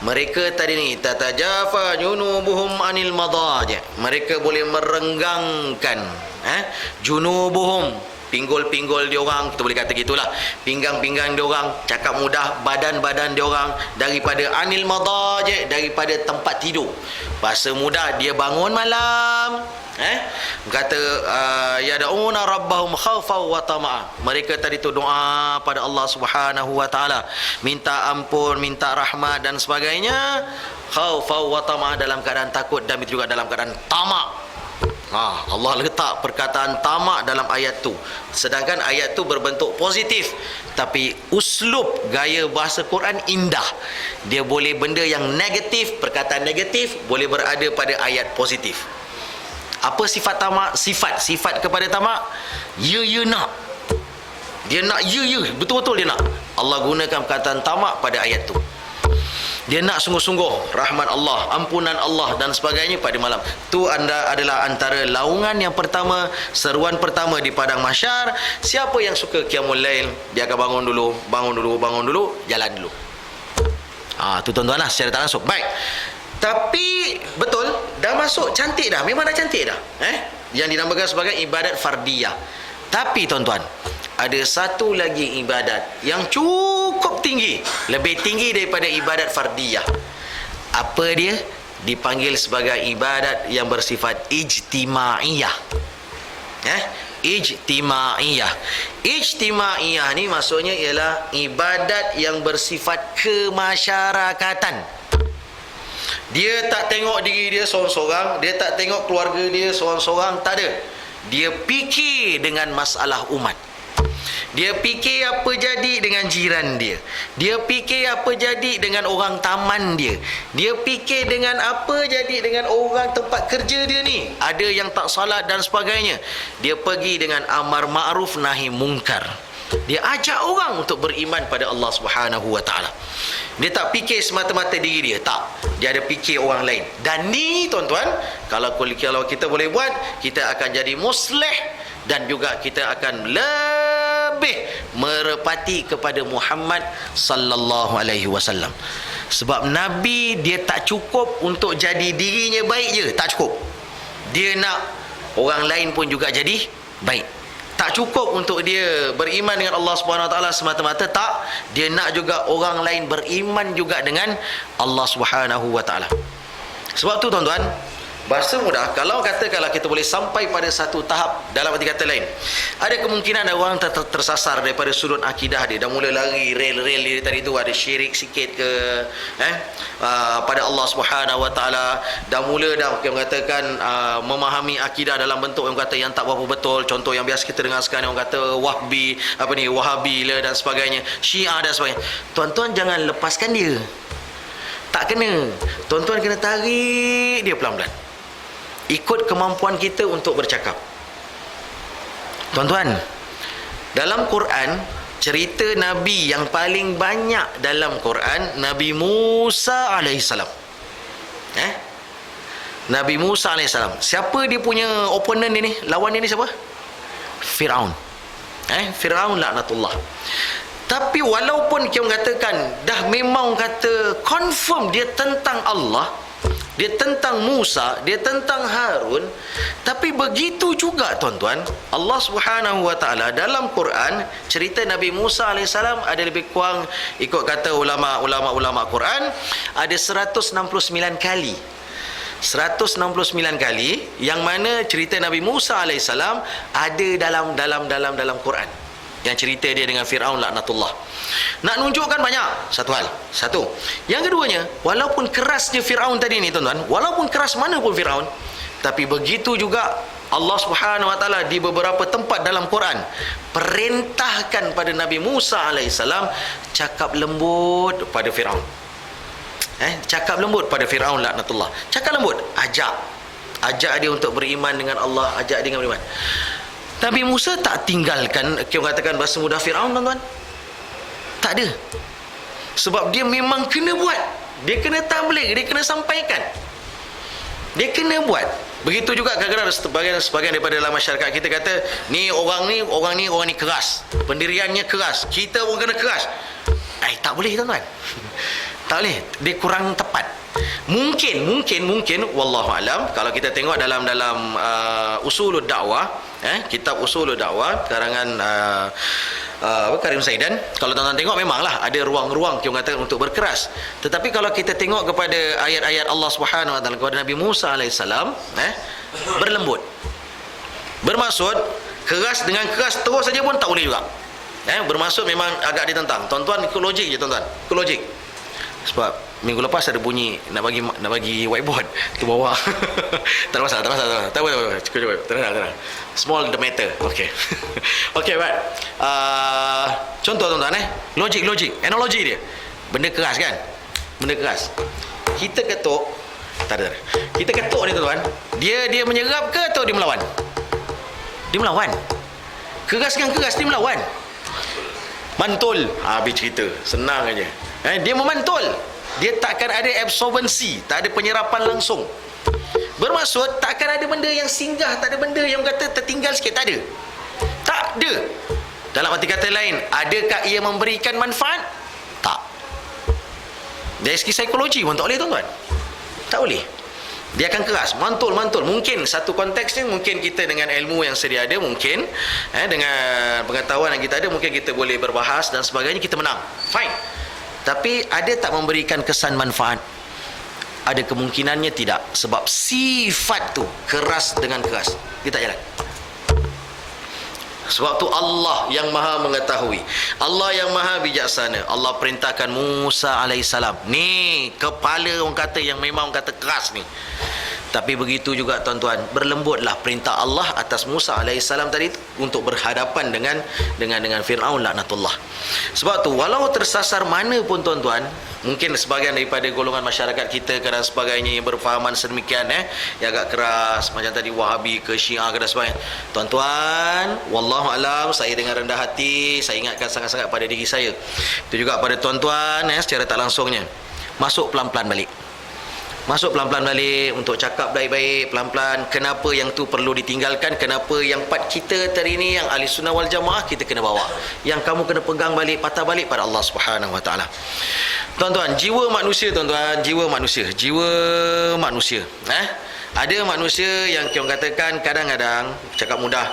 Mereka tadi ni tatajafa junubuhum anil madaji, mereka boleh merenggangkan junubuhum, pinggul-pinggul dia orang, kita boleh kata gitulah, pinggang-pinggang dia orang, cakap mudah, badan-badan dia orang, daripada anil madaji, daripada tempat tidur. Bahasa mudah, dia bangun malam, kata yad'una rabbahum khawfan wa tama'a. Mereka tadi tu doa pada Allah Subhanahu wa taala, minta ampun, minta rahmat dan sebagainya, khawfan wa tama'a, dalam keadaan takut dan juga dalam keadaan tamak. Allah letak perkataan tamak dalam ayat tu, sedangkan ayat tu berbentuk positif, tapi uslub gaya bahasa Quran indah. Dia boleh benda yang negatif, perkataan negatif boleh berada pada ayat positif. Apa sifat tamak? Sifat kepada tamak, ya nak. Dia nak ya, betul-betul dia nak. Allah gunakan perkataan tamak pada ayat tu. Dia nak sungguh-sungguh rahmat Allah, ampunan Allah dan sebagainya pada malam. Tu adalah antara laungan yang pertama, seruan pertama di padang mahsyar. Siapa yang suka qiyamul lail, dia akan bangun dulu, jalan dulu. Tu tuan-tuan lah, secara tak langsung. Baik. Tapi betul, dah masuk cantik dah. Memang dah cantik dah. Yang dinamakan sebagai ibadat fardiyah. Tapi tuan-tuan, ada satu lagi ibadat yang cukup tinggi, lebih tinggi daripada ibadat fardiyah. Apa dia? Dipanggil sebagai ibadat yang bersifat ijtimaiyah. Ijtimaiyah. Ijtimaiyah ni maksudnya ialah ibadat yang bersifat kemasyarakatan. Dia tak tengok diri dia seorang-seorang, dia tak tengok keluarga dia seorang-seorang, tak ada. Dia fikir dengan masalah umat. Dia fikir apa jadi dengan jiran dia. Dia fikir apa jadi dengan orang taman dia. Dia fikir dengan apa jadi dengan orang tempat kerja dia ni. Ada yang tak salat dan sebagainya. Dia pergi dengan amar ma'ruf nahi mungkar. Dia ajak orang untuk beriman pada Allah Subhanahu wa taala. Dia tak fikir semata-mata diri dia, tak. Dia ada fikir orang lain. Dan ni tuan-tuan, kalau kita boleh buat, kita akan jadi muslih dan juga kita akan lebih merepati kepada Muhammad sallallahu alaihi wasallam. Sebab Nabi dia tak cukup untuk jadi dirinya baik je, tak cukup. Dia nak orang lain pun juga jadi baik. Tak cukup untuk dia beriman dengan Allah Subhanahu Wa Taala semata-mata, tak. Dia nak juga orang lain beriman juga dengan Allah Subhanahu Wa Taala. Sebab tu tuan-tuan, bahasa mudah, kalau kita boleh sampai pada satu tahap, dalam arti kata lain, ada kemungkinan ada orang tersasar daripada sudut akidah dia, dah mula lari rel-rel dia tadi tu, ada syirik sikit ke pada Allah Subhanahu Wa Taala, dah mula dah orang katakan memahami akidah dalam bentuk yang kata yang tak berapa betul. Contoh yang biasa kita dengar sekarang, orang kata Wahabi lah dan sebagainya, Syiah dan sebagainya. Tuan-tuan jangan lepaskan dia, tak kena. Tuan-tuan kena tarik dia pelan-pelan, ikut kemampuan kita untuk bercakap. Tuan-tuan, dalam Quran, cerita Nabi yang paling banyak dalam Quran, Nabi Musa alaihissalam. Nabi Musa alaihissalam. Siapa dia punya opponent dia ni? Lawan dia ni siapa? Firaun. Firaun laknatullah. Tapi walaupun kita katakan dah memang kata confirm dia tentang Allah, dia tentang Musa, dia tentang Harun, tapi begitu juga tuan-tuan, Allah Subhanahu Wa Taala dalam Quran, cerita Nabi Musa alaihissalam ada lebih kurang, ikut kata ulama Quran, ada 169 kali. 169 kali yang mana cerita Nabi Musa alaihissalam ada dalam Quran. Yang cerita dia dengan Firaun laknatullah. Nak nunjukkan banyak satu hal. Satu. Yang keduanya, walaupun kerasnya Firaun tadi ni tuan-tuan, walaupun keras mana pun Firaun, tapi begitu juga Allah Subhanahu Wa Taala di beberapa tempat dalam Quran perintahkan pada Nabi Musa alaihissalam cakap lembut pada Firaun. Cakap lembut pada Firaun laknatullah. Cakap lembut, ajak dia untuk beriman dengan Allah, ajak dia dengan beriman. Nabi Musa tak tinggalkan, kita katakan bahasa mudah, Firaun, tuan-tuan. Tak ada. Sebab dia memang kena buat. Dia kena tabligh, dia kena sampaikan. Dia kena buat. Begitu juga kadang-kadang sebagian daripada dalam masyarakat kita kata, orang ni keras. Pendiriannya keras. Kita pun kena keras. Tak boleh, tuan-tuan. Tak boleh. Dia kurang tepat. Mungkin wallahu alam, kalau kita tengok dalam usulul dakwah, kitab usulul dakwah karangan Karim Zaidan, kalau tuan-tuan tengok memanglah ada ruang-ruang kita kata untuk berkeras. Tetapi kalau kita tengok kepada ayat-ayat Allah Subhanahu wa taala kepada Nabi Musa alaihissalam, berlembut. Bermaksud keras dengan keras terus saja pun tak boleh juga. Bermaksud memang agak ditentang. Tuan-tuan ikut logik je, tuan-tuan. Ikut logik. Sebab minggu lepas ada bunyi nak bagi whiteboard tu bawah. Tak masalah. Tak apa. Cukup. Tenang. Small the matter. Okey. Okey, right. Contoh, tuan-tuan, logik, analogi dia. Benda keras kan? Benda keras. Kita ketuk. Tak ada. Kita ketuk ni, tuan-tuan. Dia menyerap ke atau dia melawan? Dia melawan. Keras dengan keras dia melawan. Mantul. Habis cerita. Senang aja. Dia memantul. Dia takkan ada absorbensi, tak ada penyerapan langsung. Bermaksud takkan ada benda yang singgah, tak ada benda yang kata tertinggal sikit, tak ada. Tak ada. Dalam arti kata lain, adakah ia memberikan manfaat? Tak. Dari segi psikologi pun tak boleh, tuan-tuan. Tak boleh. Dia akan keras, mantul. Mungkin satu konteks ni, mungkin kita dengan ilmu yang sedia ada, mungkin dengan pengetahuan yang kita ada, mungkin kita boleh berbahas dan sebagainya, kita menang. Fine. Tapi ada tak memberikan kesan manfaat? Ada kemungkinannya tidak. Sebab sifat tu keras dengan keras, dia tak jalan. Sebab tu Allah yang maha mengetahui, Allah yang maha bijaksana, Allah perintahkan Musa alaihissalam. Ni kepala orang kata yang memang orang kata keras ni. Tapi begitu juga, tuan-tuan, berlembutlah perintah Allah atas Musa alaihissalam tadi untuk berhadapan dengan Firaun laknatullah. Sebab tu walau tersasar mana pun, tuan-tuan, mungkin sebahagian daripada golongan masyarakat kita dan sebagainya yang berfahaman sedemikian, yang agak keras macam tadi Wahabi ke Syiah ke dan sebagainya, tuan-tuan, wallahu alam, saya dengan rendah hati saya ingatkan sangat-sangat pada diri saya, itu juga pada tuan-tuan, secara tak langsungnya, masuk pelan-pelan balik. Masuk pelan-pelan balik untuk cakap baik-baik, pelan-pelan. Kenapa yang tu perlu ditinggalkan, kenapa yang part kita hari ini yang ahli sunnah wal jamaah kita kena bawa, yang kamu kena pegang balik, patah balik pada Allah Subhanahu wa taala. Tuan-tuan, jiwa manusia, tuan-tuan, jiwa manusia. Ada manusia yang kita katakan kadang-kadang cakap mudah,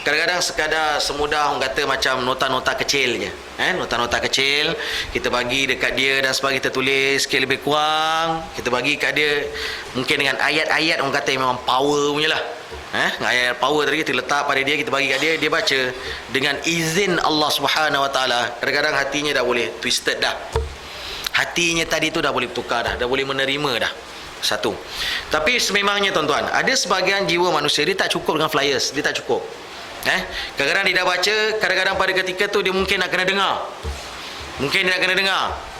kadang-kadang sekadar semudah orang kata macam nota-nota kecil je. Nota-nota kecil kita bagi dekat dia dan sebagainya, kita tulis sikit lebih kurang, kita bagi kat dia mungkin dengan ayat-ayat orang kata yang memang power punya lah. Ayat power tadi kita letak pada dia, kita bagi kat dia, dia baca dengan izin Allah Subhanahu wa taala. Kadang-kadang hatinya dah boleh twisted dah. Hatinya tadi tu dah boleh bertukar dah boleh menerima dah. Satu. Tapi sememangnya, tuan-tuan, ada sebahagian jiwa manusia dia tak cukup dengan flyers, dia tak cukup. Kadang-kadang dia dah baca, kadang-kadang pada ketika tu dia mungkin nak kena dengar.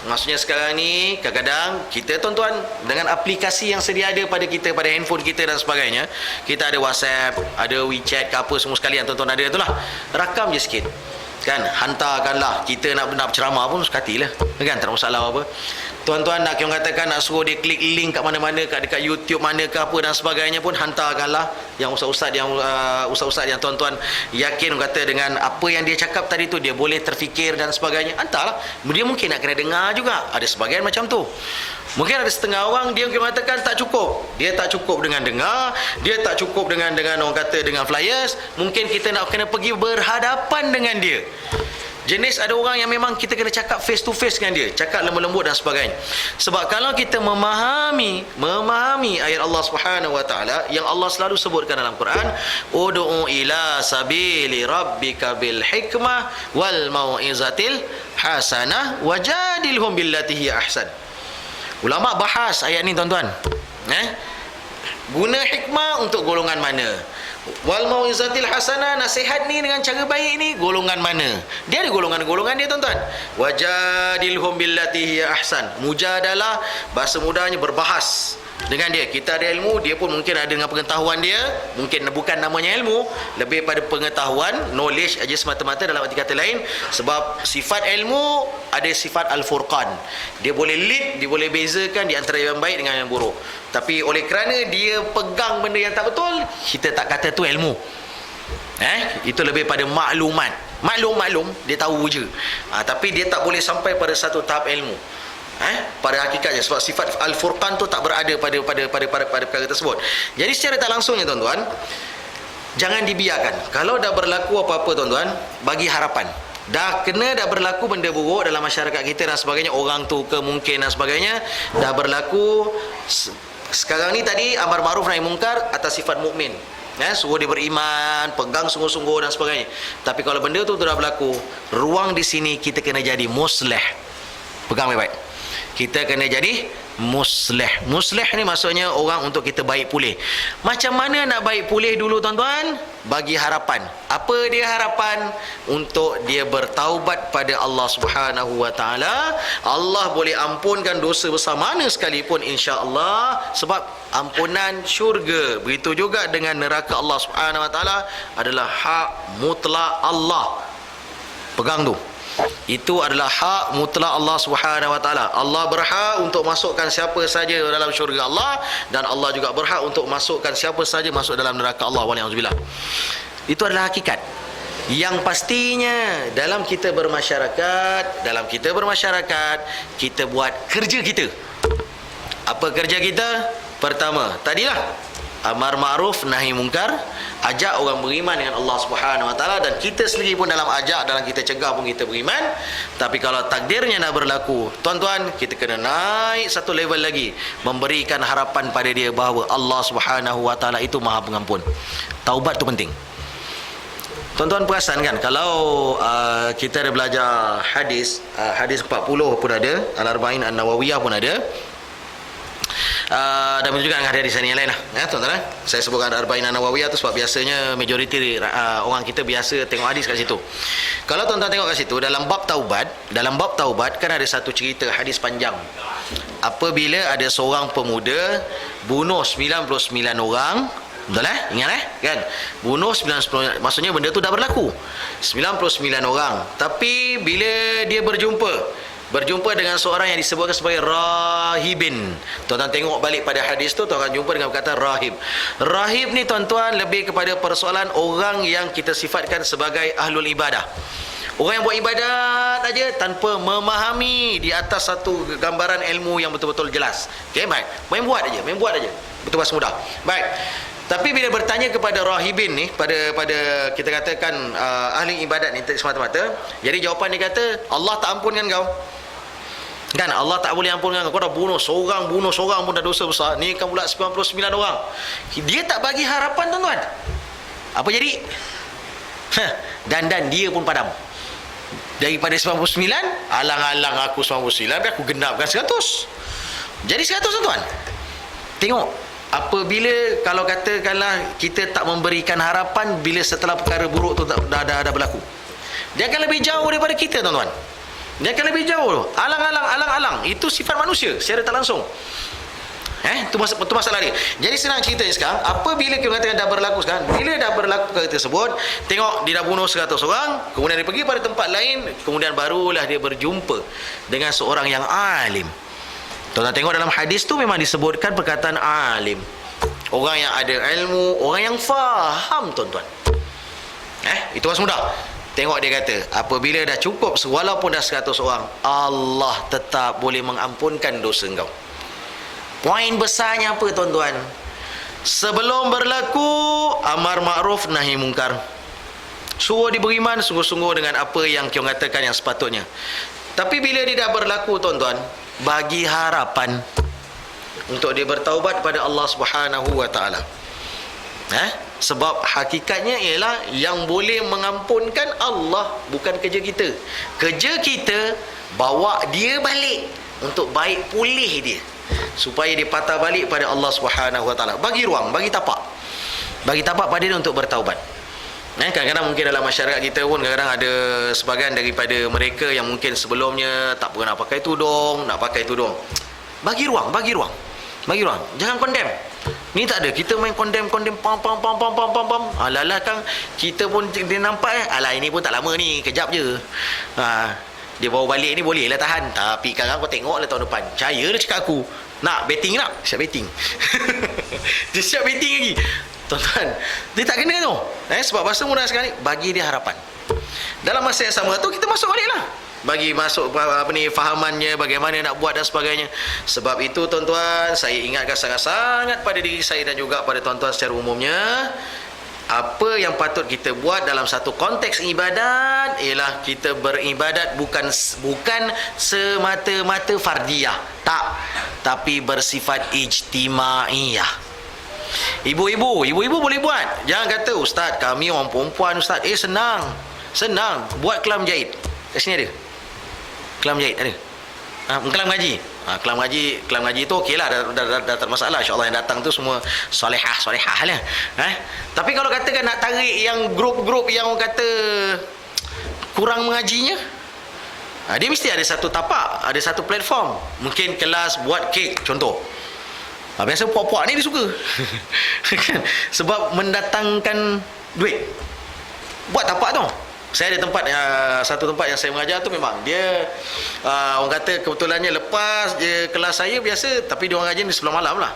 Maksudnya sekarang ni kadang-kadang kita, tuan-tuan, dengan aplikasi yang sedia ada pada kita, pada handphone kita dan sebagainya, kita ada WhatsApp, ada WeChat ke apa semua sekalian, tuan-tuan, ada itulah. Rakam je sikit, kan, hantarkanlah. Kita nak berceramah pun sekatilah, kan, tak ada masalah apa. Tuan-tuan nak katakan nak suruh dia klik link kat mana-mana, dekat YouTube mana ke apa dan sebagainya pun, hantarkanlah. Yang ustaz-ustaz yang tuan-tuan yakin kata dengan apa yang dia cakap tadi tu dia boleh terfikir dan sebagainya, hantarlah. Dia mungkin nak kena dengar juga. Ada sebahagian macam tu. Mungkin ada setengah orang dia mengatakan tak cukup. Dia tak cukup dengan dengar, dia tak cukup dengan orang kata dengan flyers. Mungkin kita nak kena pergi berhadapan dengan dia. Jenis ada orang yang memang kita kena cakap face to face dengan dia, cakap lembut-lembut dan sebagainya. Sebab kalau kita memahami ayat Allah Subhanahu wa taala yang Allah selalu sebutkan dalam Quran, ud'u ila sabili rabbika bil hikmah wal mau'izatil hasanah wajadilhum billati hiya ahsan. Ulama bahas ayat ni, tuan-tuan. Guna hikmah untuk golongan mana? Wal mau'izatil hasanah, nasihat ni dengan cara baik ni golongan mana? Dia ada golongan-golongan dia tuan-tuan. Wajadilhum billati hiya ahsan. Mujadalah, bahasa mudahnya berbahas dengan dia. Kita ada ilmu, dia pun mungkin ada dengan pengetahuan dia, mungkin bukan namanya ilmu, lebih pada pengetahuan, knowledge aja semata-mata dalam arti kata lain. Sebab sifat ilmu ada sifat al-furqan. Dia boleh lead, dia boleh bezakan di antara yang baik dengan yang buruk. Tapi oleh kerana dia pegang benda yang tak betul, kita tak kata tu ilmu. Itu lebih pada maklumat. Maklum dia tahu je. Tapi dia tak boleh sampai pada satu tahap ilmu. Pada hakikatnya, sebab sifat al-furqan tu tak berada pada perkara tersebut. Jadi secara tak langsungnya tuan-tuan, jangan dibiarkan. Kalau dah berlaku apa-apa tuan-tuan, bagi harapan. Dah berlaku benda buruk dalam masyarakat kita dan sebagainya, orang tu ke mungkin dan sebagainya, dah berlaku. Sekarang ni tadi amar ma'ruf nahi mungkar atas sifat mukmin. Suruh dia beriman, pegang sungguh-sungguh dan sebagainya. Tapi kalau benda tu dah berlaku, ruang di sini kita kena jadi muslih. Pegang baik-baik. Kita kena jadi muslih. Muslih ni maksudnya orang untuk kita baik pulih. Macam mana nak baik pulih dulu tuan-tuan? Bagi harapan. Apa dia harapan? Untuk dia bertaubat pada Allah Subhanahu wa taala. Allah boleh ampunkan dosa besar mana sekalipun insya-Allah, sebab ampunan syurga. Begitu juga dengan neraka Allah Subhanahu wa taala adalah hak mutlak Allah. Pegang tu. Itu adalah hak mutlak Allah Subhanahu wa taala. Allah berhak untuk masukkan siapa saja dalam syurga Allah, dan Allah juga berhak untuk masukkan siapa saja masuk dalam neraka Allah. Waliyahzubillah. Itu adalah hakikat. Yang pastinya dalam kita bermasyarakat, kita buat kerja kita. Apa kerja kita? Pertama, tadilah amar ma'ruf nahi mungkar, ajak orang beriman dengan Allah Subhanahu wa taala, dan kita sendiri pun dalam ajak, dalam kita cegah pun kita beriman. Tapi kalau takdirnya nak berlaku, tuan-tuan, kita kena naik satu level lagi, memberikan harapan pada dia bahawa Allah Subhanahu wa taala itu Maha Pengampun. Taubat tu penting. Tuan-tuan perasan kan, kalau kita ada belajar hadis 40 pun ada, Al-Arba'in An-Nawawiyah pun ada. Dan juga dengan hadis yang lain lah, tuan-tuan. Saya sebutkan Arba'in An-Nawawiyah tu sebab biasanya majoriti orang kita biasa tengok hadis kat situ. Kalau tuan-tuan tengok kat situ, dalam bab taubat kan ada satu cerita hadis panjang. Apabila ada seorang pemuda bunuh 99 orang, betul ingat kan? Bunuh 99, maksudnya benda tu dah berlaku. 99 orang. Tapi bila dia berjumpa dengan seorang yang disebutkan sebagai rahibin. Tuan-tuan tengok balik pada hadis tu, tuan-tuan jumpa dengan perkataan rahib. Rahib ni tuan-tuan lebih kepada persoalan orang yang kita sifatkan sebagai ahlul ibadah. Orang yang buat ibadat aja tanpa memahami di atas satu gambaran ilmu yang betul-betul jelas. Okey, baik. Main buat aja. Betul bahasa mudah. Baik. Tapi bila bertanya kepada rahibin ni, pada kita katakan ahli ibadat ni semata-mata, jadi jawapan dia kata, Allah tak ampunkan kau. Kan Allah tak boleh ampunkan kau dah bunuh seorang pun dah dosa besar. Ni kan pula 99 orang. Dia tak bagi harapan tuan-tuan. Apa jadi? Dan dia pun padam. Daripada 99, alang-alang aku 99, aku genapkan 100. Jadi 100 tuan-tuan. Tengok, apabila kalau katakanlah kita tak memberikan harapan bila setelah perkara buruk tu dah berlaku, dia akan lebih jauh daripada kita tuan-tuan. Dia akan lebih jauh. Alang-alang. Itu sifat manusia secara tak langsung. Itu masalah dia. Jadi senang ceritanya sekarang, apabila kita katakan dah berlaku sekarang, bila dah berlaku perkara tersebut, tengok dia dah bunuh 100 orang, kemudian dia pergi pada tempat lain, kemudian barulah dia berjumpa dengan seorang yang alim. Tuan-tuan tengok dalam hadis tu memang disebutkan perkataan alim. Orang yang ada ilmu, orang yang faham tuan-tuan. Itu bahasa mudah. Tengok dia kata, apabila dah cukup, walaupun dah 100 orang, Allah tetap boleh mengampunkan dosa engkau. Poin besarnya apa tuan-tuan? Sebelum berlaku amar ma'ruf nahi mungkar, suruh dia beriman sungguh-sungguh dengan apa yang kita katakan yang sepatutnya. Tapi bila dia dah berlaku tuan-tuan, bagi harapan untuk dia bertaubat pada Allah Subhanahu wa taala. Sebab hakikatnya ialah yang boleh mengampunkan Allah, bukan kerja kita. Kerja kita bawa dia balik untuk baik pulih dia, supaya dia patah balik pada Allah Subhanahu wa taala. Bagi ruang, bagi tapak. Bagi tapak pada dia untuk bertaubat. Kadang-kadang mungkin dalam masyarakat kita pun kadang-kadang ada sebahagian daripada mereka yang mungkin sebelumnya tak pernah pakai tudung, nak pakai tudung. Bagi ruang. Jangan condemn. Ni tak ada. Kita main condemn pam. Alah kan kita pun dia nampak alah ini pun tak lama ni, kejap je. Dia bawa balik ni boleh lah tahan. Tapi sekarang kau tengok lah tahun depan. Percayalah cakap aku. Nak betting tak? Siap betting. Dia siap betting lagi. Tuan-tuan, dia tak kena tu. Sebab bahasa murah sekarang ni bagi dia harapan. Dalam masa yang sama tu kita masuk balik lah. Bagi masuk fahamannya, bagaimana nak buat dan sebagainya. Sebab itu tuan-tuan, saya ingatkan sangat-sangat pada diri saya dan juga pada tuan-tuan secara umumnya, apa yang patut kita buat dalam satu konteks ibadat ialah kita beribadat bukan semata-mata fardiyah, tak, tapi bersifat ijtimaiyah. Ibu-ibu boleh buat. Jangan kata ustaz kami orang perempuan ustaz. Senang buat kelam jahit. Kat sini ada kelam jahit ada. Kelam ngaji. Kelam ngaji tu okeylah, dah tak masalah. InsyaAllah yang datang tu semua solehah lah. Tapi kalau katakan nak tarik yang grup-grup yang orang kata kurang mengajinya, dia mesti ada satu tapak, ada satu platform. Mungkin kelas buat kek contoh. Biasa puak-puak ni dia suka. Kan? Sebab mendatangkan duit. Buat tapak tu. Saya ada satu tempat yang saya mengajar tu memang dia orang kata kebetulannya lepas je kelas saya biasa, tapi dia orang ngaji ni sebelah malam lah.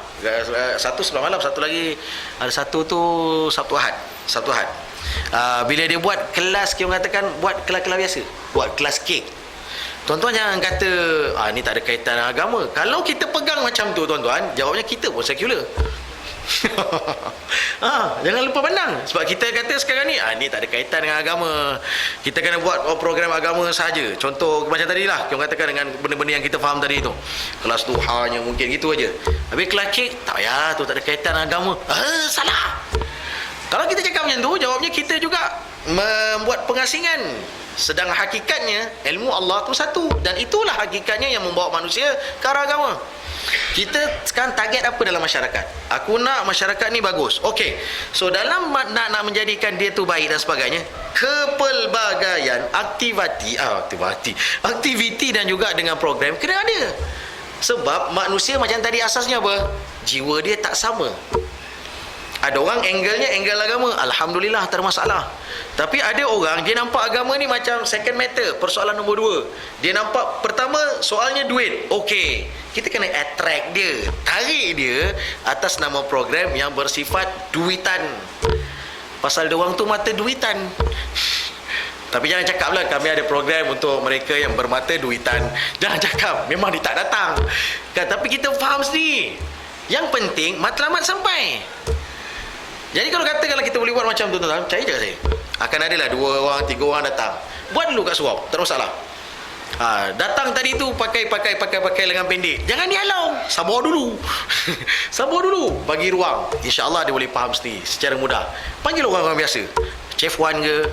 Satu sebelah malam, satu lagi ada satu tu Sabtu Ahad. Bila dia buat kelas, kita katakan buat kelas-kelas biasa, buat kelas kek. Tuan-tuan jangan kata ni tak ada kaitan dengan agama. Kalau kita pegang macam tu tuan-tuan, jawabnya kita pun sekular. Jangan lupa pandang. Sebab kita kata sekarang ni ni tak ada kaitan dengan agama, kita kena buat program agama saja. Contoh macam tadi lah, kita katakan dengan benda-benda yang kita faham tadi tu. Kelas duhanya mungkin gitu aja. Habis kelas kek, tak payah tu, tak ada kaitan dengan agama. Salah. Kalau kita cakap macam tu, jawabnya kita juga membuat pengasingan. Sedang hakikatnya ilmu Allah tu satu, dan itulah hakikatnya yang membawa manusia ke arah agama. Kita sekarang target apa dalam masyarakat? Aku nak masyarakat ni bagus. Okey. So dalam nak menjadikan dia tu baik dan sebagainya, kepelbagaian aktiviti dan juga dengan program kena ada. Sebab manusia macam tadi asasnya apa? Jiwa dia tak sama. Ada orang angle agama, alhamdulillah tak ada masalah. Tapi ada orang dia nampak agama ni macam second matter, persoalan nombor 2. Dia nampak pertama soalnya duit. Okey, kita kena attract dia, tarik dia atas nama program yang bersifat duitan. Pasal dia orang tu mata duitan. Tapi jangan cakap lah kami ada program untuk mereka yang bermata duitan. Jangan cakap, memang dia tak datang kan. Tapi kita faham sendiri, yang penting matlamat sampai. Jadi kalau kita boleh buat macam tu tuan-tuan, percaya je saya, akan adalah 2 orang 3 orang datang. Buat dulu kat surau, tak ada masalah. Datang tadi tu pakai lengan pendek, jangan dihalau, sabar dulu. Sabar dulu, bagi ruang. InsyaAllah dia boleh faham sendiri secara mudah. Panggil orang-orang biasa, Chef Wan ke,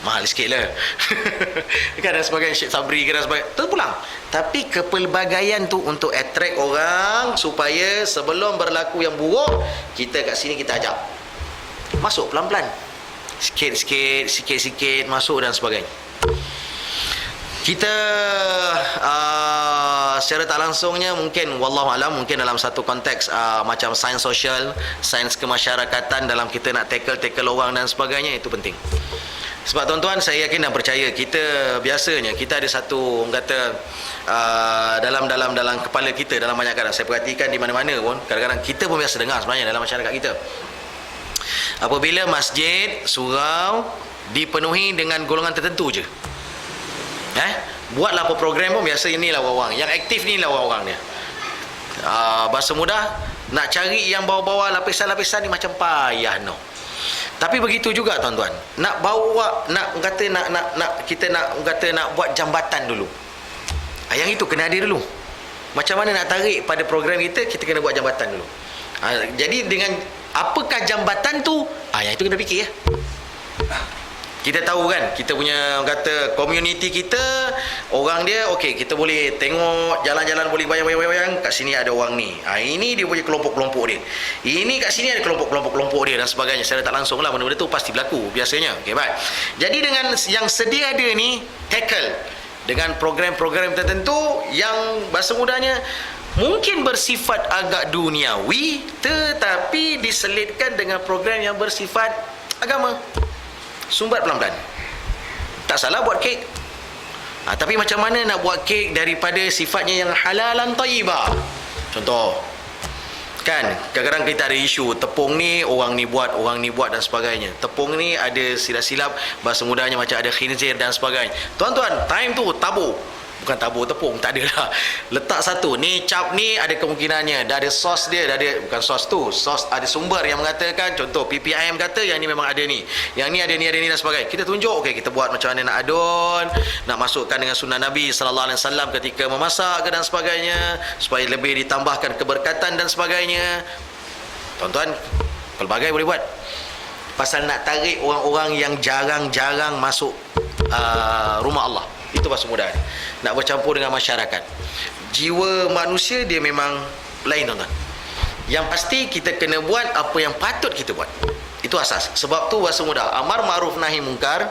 mahal sikit lah. Kan, dan sebagainya, Syed Sabri ke dan sebagainya, terpulang. Tapi kepelbagaian tu untuk attract orang, supaya sebelum berlaku yang buruk, kita kat sini kita ajak masuk pelan-pelan, sikit-sikit masuk dan sebagainya. Kita secara tak langsungnya mungkin wallahualam, mungkin dalam satu konteks macam sains sosial, sains kemasyarakatan, dalam kita nak tackle orang dan sebagainya, itu penting. Sebab tuan-tuan, saya yakin dan percaya, kita biasanya kita ada satu orang kata dalam kepala kita, dalam banyak kadang saya perhatikan di mana-mana pun, kadang-kadang kita pun biasa dengar sebenarnya dalam masyarakat kita, apabila masjid, surau dipenuhi dengan golongan tertentu je, buatlah apa program pun biasa inilah orang-orang yang aktif, ni lah orang-orang dia. Bahasa mudah, nak cari yang bawah-bawah lapisan-lapisan ni macam payah no. Tapi begitu juga tuan-tuan, nak bawa, nak buat jambatan dulu, yang itu kena ada dulu. Macam mana nak tarik pada program kita kena buat jambatan dulu. Jadi dengan apakah jambatan tu, yang itu kena fikir ya. Kita tahu kan, kita punya orang kata community kita, orang dia okey, kita boleh tengok jalan-jalan, boleh bayang-bayang kat sini ada orang ni. Ini dia punya kelompok-kelompok dia. Ini kat sini ada kelompok-kelompok dia dan sebagainya. Secara tak langsung lah benda-benda tu pasti berlaku biasanya. Okey, baik. Jadi dengan yang sedia ada ni, tackle dengan program-program tertentu yang bahasa mudahnya mungkin bersifat agak duniawi tetapi diselitkan dengan program yang bersifat agama. Sumbat pelan-pelan. Tak salah buat kek. Tapi macam mana nak buat kek daripada sifatnya yang halalan tayyibah? Contoh, kan kadang-kadang kita ada isu tepung ni orang ni buat dan sebagainya. Tepung ni ada silap-silap, bahasa mudahnya macam ada khinzir dan sebagainya. Tuan-tuan, time tu tabur. Bukan tabur tepung, tak ada lah. Letak satu, ni cap ni ada kemungkinannya dah ada sos dia, dah ada, bukan sos tu, sos ada sumber yang mengatakan, contoh PPIM kata yang ni memang ada ni, yang ni ada ni dan sebagainya. Kita tunjuk, okey, kita buat macam mana nak adun, nak masukkan dengan sunnah Nabi SAW ketika memasak dan sebagainya, supaya lebih ditambahkan keberkatan dan sebagainya. Tuan-tuan, pelbagai boleh buat. Pasal nak tarik orang-orang yang jarang-jarang masuk rumah Allah. Itu bahasa mudah. Nak bercampur dengan masyarakat. Jiwa manusia dia memang lain, tuan-tuan. Yang pasti kita kena buat apa yang patut kita buat. Itu asas. Sebab tu bahasa mudah, amar ma'ruf nahi mungkar,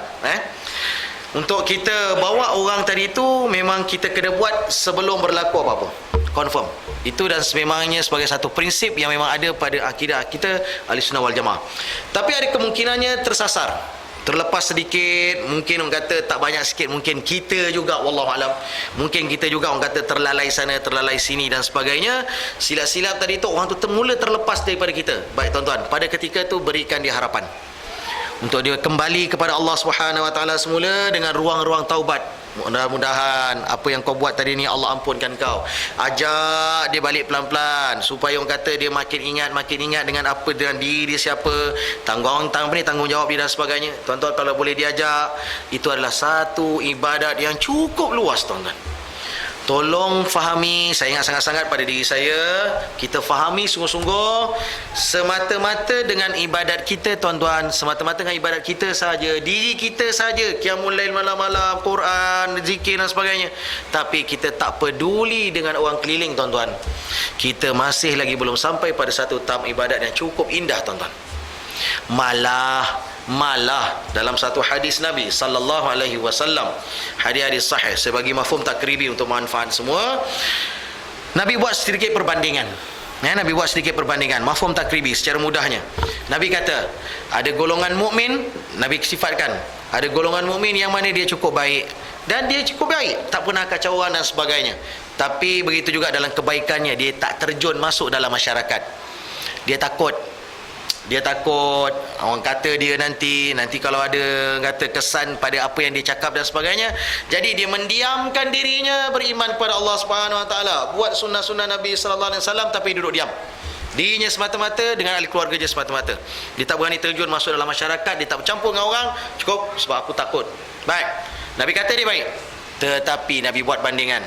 untuk kita bawa orang tadi tu memang kita kena buat sebelum berlaku apa-apa. Confirm. Itu dan sememangnya sebagai satu prinsip yang memang ada pada akidah kita Ahlussunnah wal Jamaah. Tapi ada kemungkinannya tersasar, terlepas sedikit, mungkin orang kata tak banyak sikit, mungkin kita juga wallahualam, mungkin kita juga orang kata terlalai sana terlalai sini dan sebagainya. Silap-silap tadi tu orang tu mula terlepas daripada kita. Baik tuan-tuan, pada ketika tu berikan dia harapan untuk dia kembali kepada Allah Subhanahu Wa Taala semula dengan ruang-ruang taubat. Mudah-mudahan apa yang kau buat tadi ni Allah ampunkan kau. Ajak dia balik pelan-pelan supaya orang kata dia makin ingat dengan apa, dengan diri dia siapa, tanggungjawab dia dan sebagainya. Tuan-tuan, kalau boleh diajak, itu adalah satu ibadat yang cukup luas, tuan-tuan. Tolong fahami, saya ingat sangat-sangat pada diri saya, kita fahami sungguh-sungguh, semata-mata dengan ibadat kita, tuan-tuan, semata-mata dengan ibadat kita saja, diri kita saja, qiyamul lail malam-malam, Quran, zikir dan sebagainya. Tapi kita tak peduli dengan orang keliling, tuan-tuan. Kita masih lagi belum sampai pada satu tahap ibadat yang cukup indah, tuan-tuan. Malah dalam satu hadis Nabi sallallahu alaihi wasallam, hadis sahih, saya bagi mafhum takribi untuk manfaat semua, Nabi buat sedikit perbandingan. Nabi buat sedikit perbandingan, mafhum takribi secara mudahnya. Nabi kata, ada golongan mukmin, Nabi sifatkan, ada golongan mukmin yang mana dia cukup baik, dan dia cukup baik, tak pernah kacauan dan sebagainya. Tapi begitu juga dalam kebaikannya, dia tak terjun masuk dalam masyarakat. Dia takut orang kata dia nanti kalau ada kata kesan pada apa yang dia cakap dan sebagainya. Jadi dia mendiamkan dirinya, beriman kepada Allah Subhanahu Wa Taala, buat sunnah-sunnah Nabi sallallahu alaihi wasallam, tapi duduk diam. Dirinya semata-mata dengan ahli keluarga dia semata-mata. Dia tak berani terjun masuk dalam masyarakat, dia tak bercampur dengan orang, cukup sebab aku takut. Baik. Nabi kata dia baik. Tetapi Nabi buat bandingan.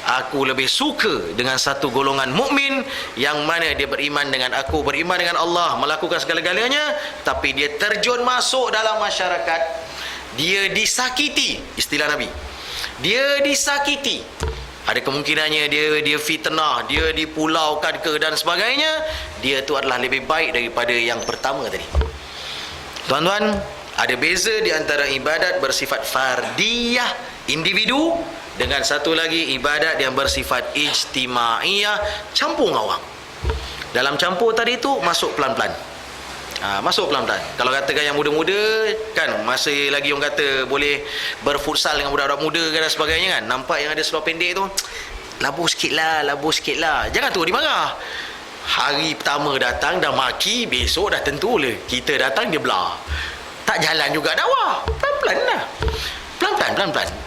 Aku lebih suka dengan satu golongan mukmin yang mana dia beriman dengan aku, beriman dengan Allah, melakukan segala-galanya, tapi dia terjun masuk dalam masyarakat. Dia disakiti, istilah Nabi. Dia disakiti. Ada kemungkinannya dia fitnah, dia dipulaukan ke dan sebagainya. Dia tu adalah lebih baik daripada yang pertama tadi. Tuan-tuan, ada beza di antara ibadat bersifat fardiyah, individu, dengan satu lagi ibadat yang bersifat ijtimaiyah, campur dengan orang. Dalam campur tadi tu masuk pelan-pelan. Masuk pelan-pelan. Kalau katakan yang muda-muda kan, masih lagi orang kata boleh berfutsal dengan budak-budak muda dan sebagainya kan, nampak yang ada seluar pendek tu, labuh sikit lah. Jangan tu dimarah. Hari pertama datang dah maki, besok dah tentu lah kita datang dia belah. Tak jalan juga dakwah. Pelan-pelan lah.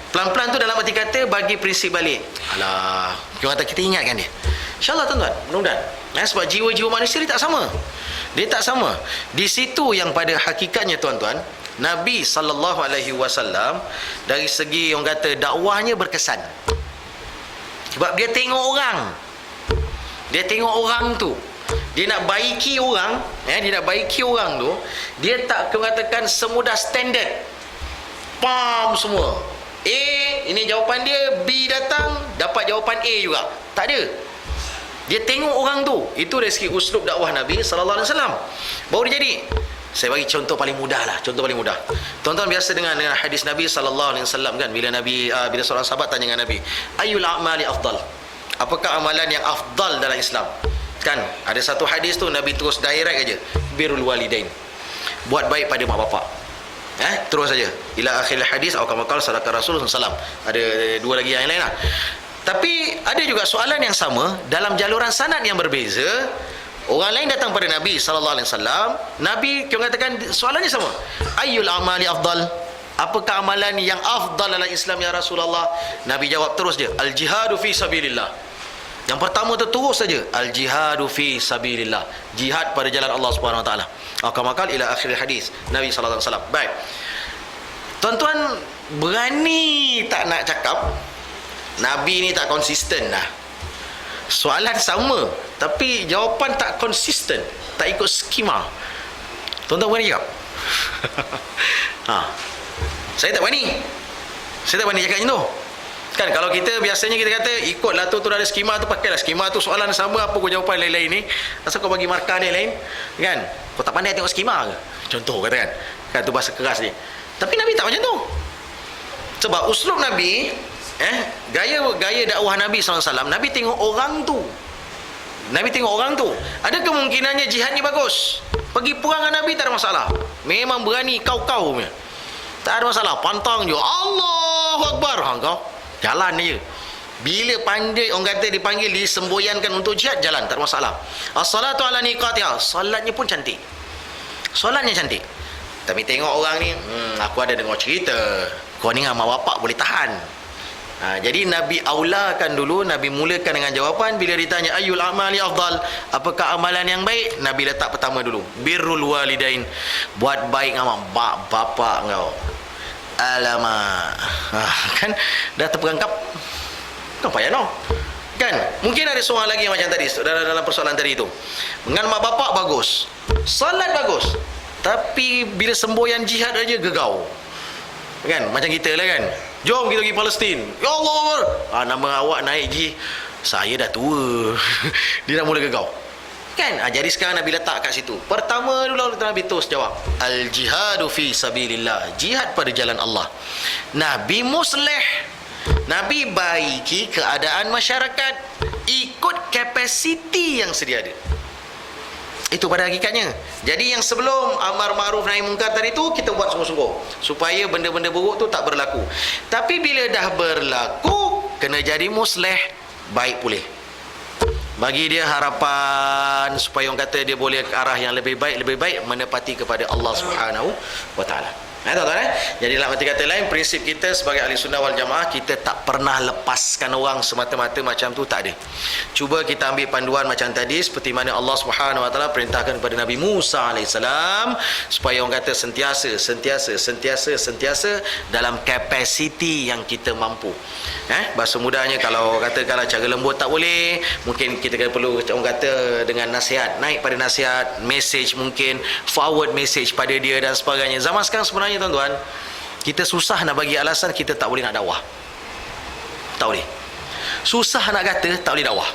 Pelan-pelan tu dalam arti kata bagi prinsip balik. Alah, kita ingatkan dia. InsyaAllah tuan-tuan, mudah-mudahan. Sebab jiwa-jiwa manusia dia tak sama. Di situ yang pada hakikatnya tuan-tuan, Nabi SAW dari segi yang kata dakwahnya berkesan. Sebab dia tengok orang. Tu. Dia nak baiki orang, tu, dia tak mengatakan semudah standard. Pam semua. A, ini jawapan dia, B datang, dapat jawapan A juga. Tak ada. Dia tengok orang tu. Itu dari segi uslub dakwah Nabi sallallahu alaihi wasallam. Baru dia jadi. Saya bagi contoh paling mudah lah, contoh paling mudah. Tuan-tuan biasa dengan hadis Nabi sallallahu alaihi wasallam kan, bila seorang sahabat tanya dengan Nabi, ayyul a'mali afdal? Apakah amalan yang afdal dalam Islam? Kan ada satu hadis tu Nabi terus direct aja, birrul walidain. Buat baik pada mak bapak. Terus saja ila akhir hadis atau kama qala sadaqah Rasulullah sallallahu alaihi wasallam. Ada dua lagi yang lain lah. Tapi ada juga soalan yang sama dalam jaluran sanad yang berbeza. Orang lain datang pada Nabi sallallahu alaihi wasallam, Nabi mengatakan soalannya sama. Ayyul a'mali afdal? Apakah amalan yang afdal dalam Islam ya Rasulullah? Nabi jawab terus dia, al jihadu fi sabilillah. Yang pertama tu terus saja, al jihadu fi sabilillah, jihad pada jalan Allah Subhanahu wa taala. Kama qala ila akhir hadis Nabi sallallahu alaihi wasallam. Baik. Tuan-tuan berani tak nak cakap Nabi ni tak konsisten dah. Soalan sama tapi jawapan tak konsisten, tak ikut skema. Tuan-tuan berani cakap? Saya tak berani. Saya tak berani cakap macam tu. Kan kalau kita biasanya kita kata ikutlah tu ada skema tu, pakailah skema tu, soalan sama apa kau jawapan lain-lain ni. Asal kau bagi markah dia lain, kan? Kau tak pandai tengok skema ke? Contoh katakan. Kan tu bahasa keras dia. Tapi Nabi tak macam tu. Sebab uslub Nabi, gaya dakwah Nabi SAW, Nabi tengok orang tu. Nabi tengok orang tu. Ada kemungkinannya jihad ni bagus. Pergi perang dengan Nabi tak ada masalah. Memang berani kau-kau punya. Tak ada masalah. Pantang je. Allahu Akbar. Kau jalan je. Bila pandai orang kata dipanggil, disemboyankan untuk jihad, jalan. Tak ada masalah. As-salatu ala niqatiha. Salatnya pun cantik. Solatnya cantik. Tapi tengok orang ni, aku ada dengar cerita. Kau ni dengan mak bapak boleh tahan. Jadi Nabi aulakan dulu, Nabi mulakan dengan jawapan. Bila ditanya ayyul a'mali afdal, apakah amalan yang baik, Nabi letak pertama dulu, birrul walidain, buat baik dengan mak bapak kau. Alamak, kan dah terperangkap. Kau payah no, kan? Mungkin ada seorang lagi yang macam tadi dalam persoalan tadi itu, dengan mak bapak bagus, salat bagus, tapi bila semboyan jihad aja gegau. Kan macam kita lah kan, jom kita pergi Palestin, ya Allah, nama awak naik ji, saya dah tua. Dia dah mula gegau kan. Jadi sekarang Nabi letak kat situ. Pertama dulu Nabi terus jawab, al jihadu fi sabilillah, jihad pada jalan Allah. Nabi musleh, Nabi baiki keadaan masyarakat ikut kapasiti yang sedia ada. Itu pada hakikatnya. Jadi yang sebelum amar ma'ruf nahi munkar tadi tu kita buat sungguh-sungguh supaya benda-benda buruk tu tak berlaku. Tapi bila dah berlaku, kena jadi musleh, baik pulih. Bagi dia harapan supaya orang kata dia boleh ke arah yang lebih baik menepati kepada Allah Subhanahu wa taala. Tuan-tuan, jadi dalam arti kata lain, prinsip kita sebagai ahli sunnah wal jamaah, kita tak pernah lepaskan orang semata-mata macam tu, tak ada. Cuba kita ambil panduan macam tadi, seperti mana Allah Subhanahu wa taala perintahkan kepada Nabi Musa alaihissalam supaya orang kata sentiasa dalam kapasiti yang kita mampu. Bahasa mudahnya, kalau katakanlah cara lembut tak boleh, mungkin kita perlu orang kata dengan nasihat, naik pada nasihat, message, mungkin forward message pada dia dan sebagainya. Zaman sekarang sebenarnya tuan-tuan, kita susah nak bagi alasan kita tak boleh nak dakwah. Tak boleh. Susah nak kata tak boleh dakwah.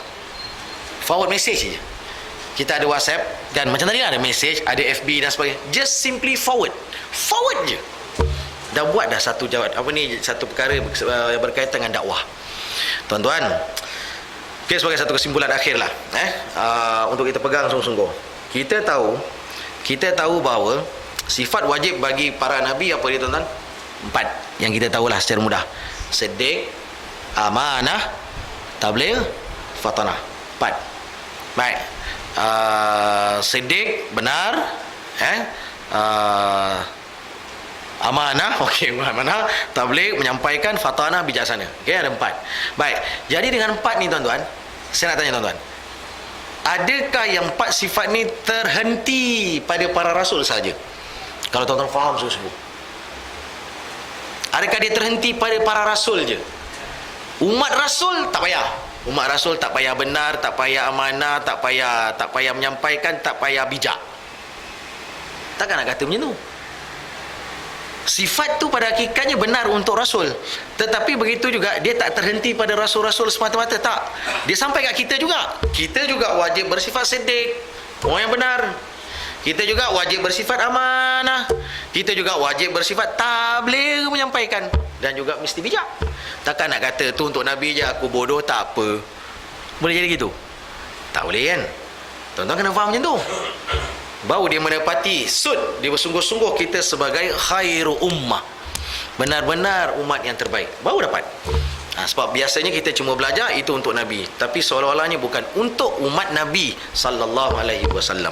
Forward message je. Kita ada WhatsApp kan, macam tadi ada message, ada FB dan sebagainya. Just simply forward je. Dah buat dah satu perkara yang berkaitan dengan dakwah. Tuan-tuan, okay, sebagai satu kesimpulan akhir lah, untuk kita pegang sungguh-sungguh. Kita tahu bahawa sifat wajib bagi para nabi apa dia tuan-tuan? 4 yang kita tahulah secara mudah. Siddiq, amanah, tabligh, fatanah. 4. Baik. Siddiq, benar, amanah, amanah, tabligh, menyampaikan, fatanah, bijaksana. Ada 4. Baik. Jadi dengan 4 ni tuan-tuan, saya nak tanya tuan-tuan, adakah yang 4 sifat ni terhenti pada para rasul saja? Kalau tuan-tuan faham sungguh-sungguh, adakah dia terhenti pada para rasul je? Umat rasul tak payah. Umat rasul tak payah benar, tak payah amanah, tak payah menyampaikan, tak payah bijak. Takkan nak kata macam tu? Sifat tu pada hakikatnya benar untuk Rasul. Tetapi begitu juga, dia tak terhenti pada Rasul-Rasul semata-mata, tak. Dia sampai kat kita juga. Kita juga wajib bersifat sedik, orang yang benar. Kita juga wajib bersifat amanah. Kita juga wajib bersifat tabligh, menyampaikan. Dan juga mesti bijak. Takkan nak kata tu untuk Nabi je, aku bodoh tak apa. Boleh jadi gitu? Tak boleh kan? Tuan-tuan kena faham macam tu. Baru dia menepati dia bersungguh-sungguh kita sebagai khairu ummah, benar-benar umat yang terbaik, baru dapat. Sebab biasanya kita cuma belajar itu untuk Nabi, tapi seolah-olahnya bukan untuk umat Nabi sallallahu alaihi wasallam.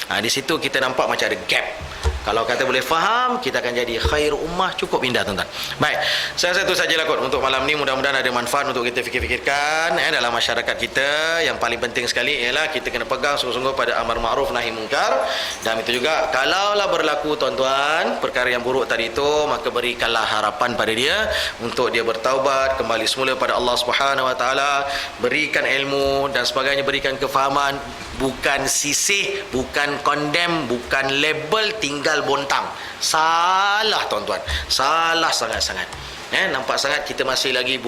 Di situ kita nampak macam ada gap. Kalau kata boleh faham, kita akan jadi khair ummah. Cukup indah tuan-tuan. Baik, saya rasa itu sajalah kot untuk malam ni. Mudah-mudahan ada manfaat untuk kita fikir-fikirkan dalam masyarakat kita. Yang paling penting sekali ialah kita kena pegang sungguh-sungguh pada amar ma'ruf nahi mungkar. Dan itu juga, kalaulah berlaku tuan-tuan perkara yang buruk tadi itu, maka berikanlah harapan pada dia untuk dia bertaubat, kembali semula pada Allah Subhanahu Wa Taala, berikan ilmu dan sebagainya, berikan kefahaman, bukan sisih, bukan condemn, bukan label, tinggal bontang. Salah tuan-tuan, salah sangat-sangat. Nampak sangat kita masih lagi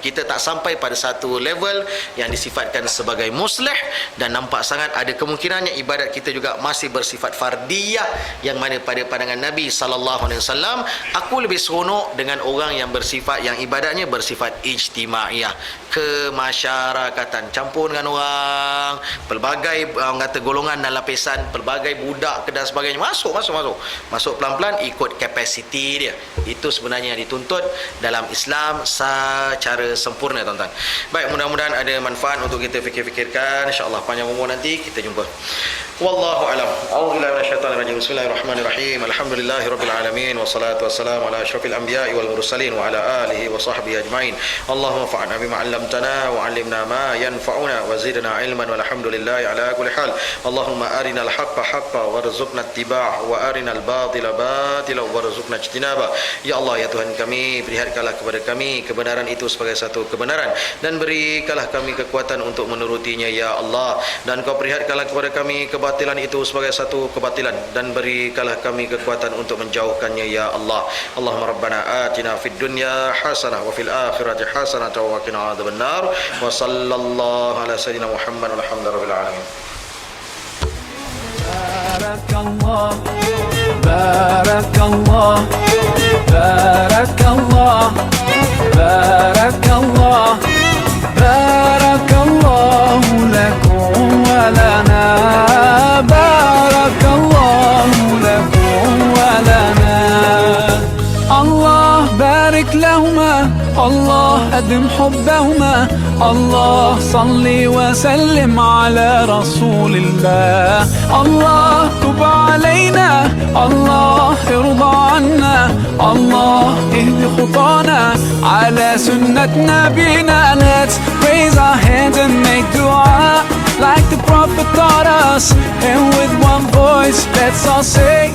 kita tak sampai pada satu level yang disifatkan sebagai muslih, dan nampak sangat ada kemungkinannya ibadat kita juga masih bersifat fardiyah, yang mana pada pandangan Nabi sallallahu alaihi wasallam, aku lebih seronok dengan orang yang bersifat, yang ibadatnya bersifat ijtimaiyah, kemasyarakatan, campur dengan orang, pelbagai orang kata golongan dan lapisan, pelbagai budak dan sebagainya, masuk pelan-pelan ikut kapasiti dia. Itu sebenarnya yang dituntut dalam Islam secara sempurna tuan-tuan. Baik, mudah-mudahan ada manfaat untuk kita fikir-fikirkan. InsyaAllah panjang umur nanti kita jumpa. Wallahu a'lam. A'udzubillahi minasyaitonir rajim. Bismillahirrahmanirrahim. Alhamdulillahirabbil alamin wassalatu wassalamu ala asyrafil anbiya'i wal mursalin wa ala alihi wa sahbihi ajmain. Allahumma fa'alna bima 'allamtana wa 'allimna ma yanfa'una wa zidna 'ilman walhamdulillahi ala kulli hal. Allahumma arinal haqqa haqqan warzuqna ittiba'ah wa arinal batila batila warzuqna ijtinaba. Ya Allah, ya Tuhan kami, perlihatkanlah kepada kami kebenaran itu sebagai satu kebenaran, dan berikanlah kami kekuatan untuk menurutinya ya Allah, dan Kau perlihatkanlah kepada kami kebatilan itu sebagai satu kebatilan, dan berikanlah kami kekuatan untuk menjauhkannya ya Allah. Allahumma rabbana atina fid dunya hasanah wa fil akhirati hasanah wa qina adzabannar. Wa sallallahu ala sayyidina Muhammad walhamdulillahirabbil alamin. Barakallah, barakallah, barakallah, barakallah, barakallahu lakum wa lana, barakallahu lakum wa lana. Allah barik lahuma, Allah أدم حبهما, الله صل وسلم على رسول الله. الله تب علينا, الله ارضى عنا, الله اهد خطانا على سنة نبينا. Let's raise our hands and make dua like the Prophet taught us, and with one voice let's all say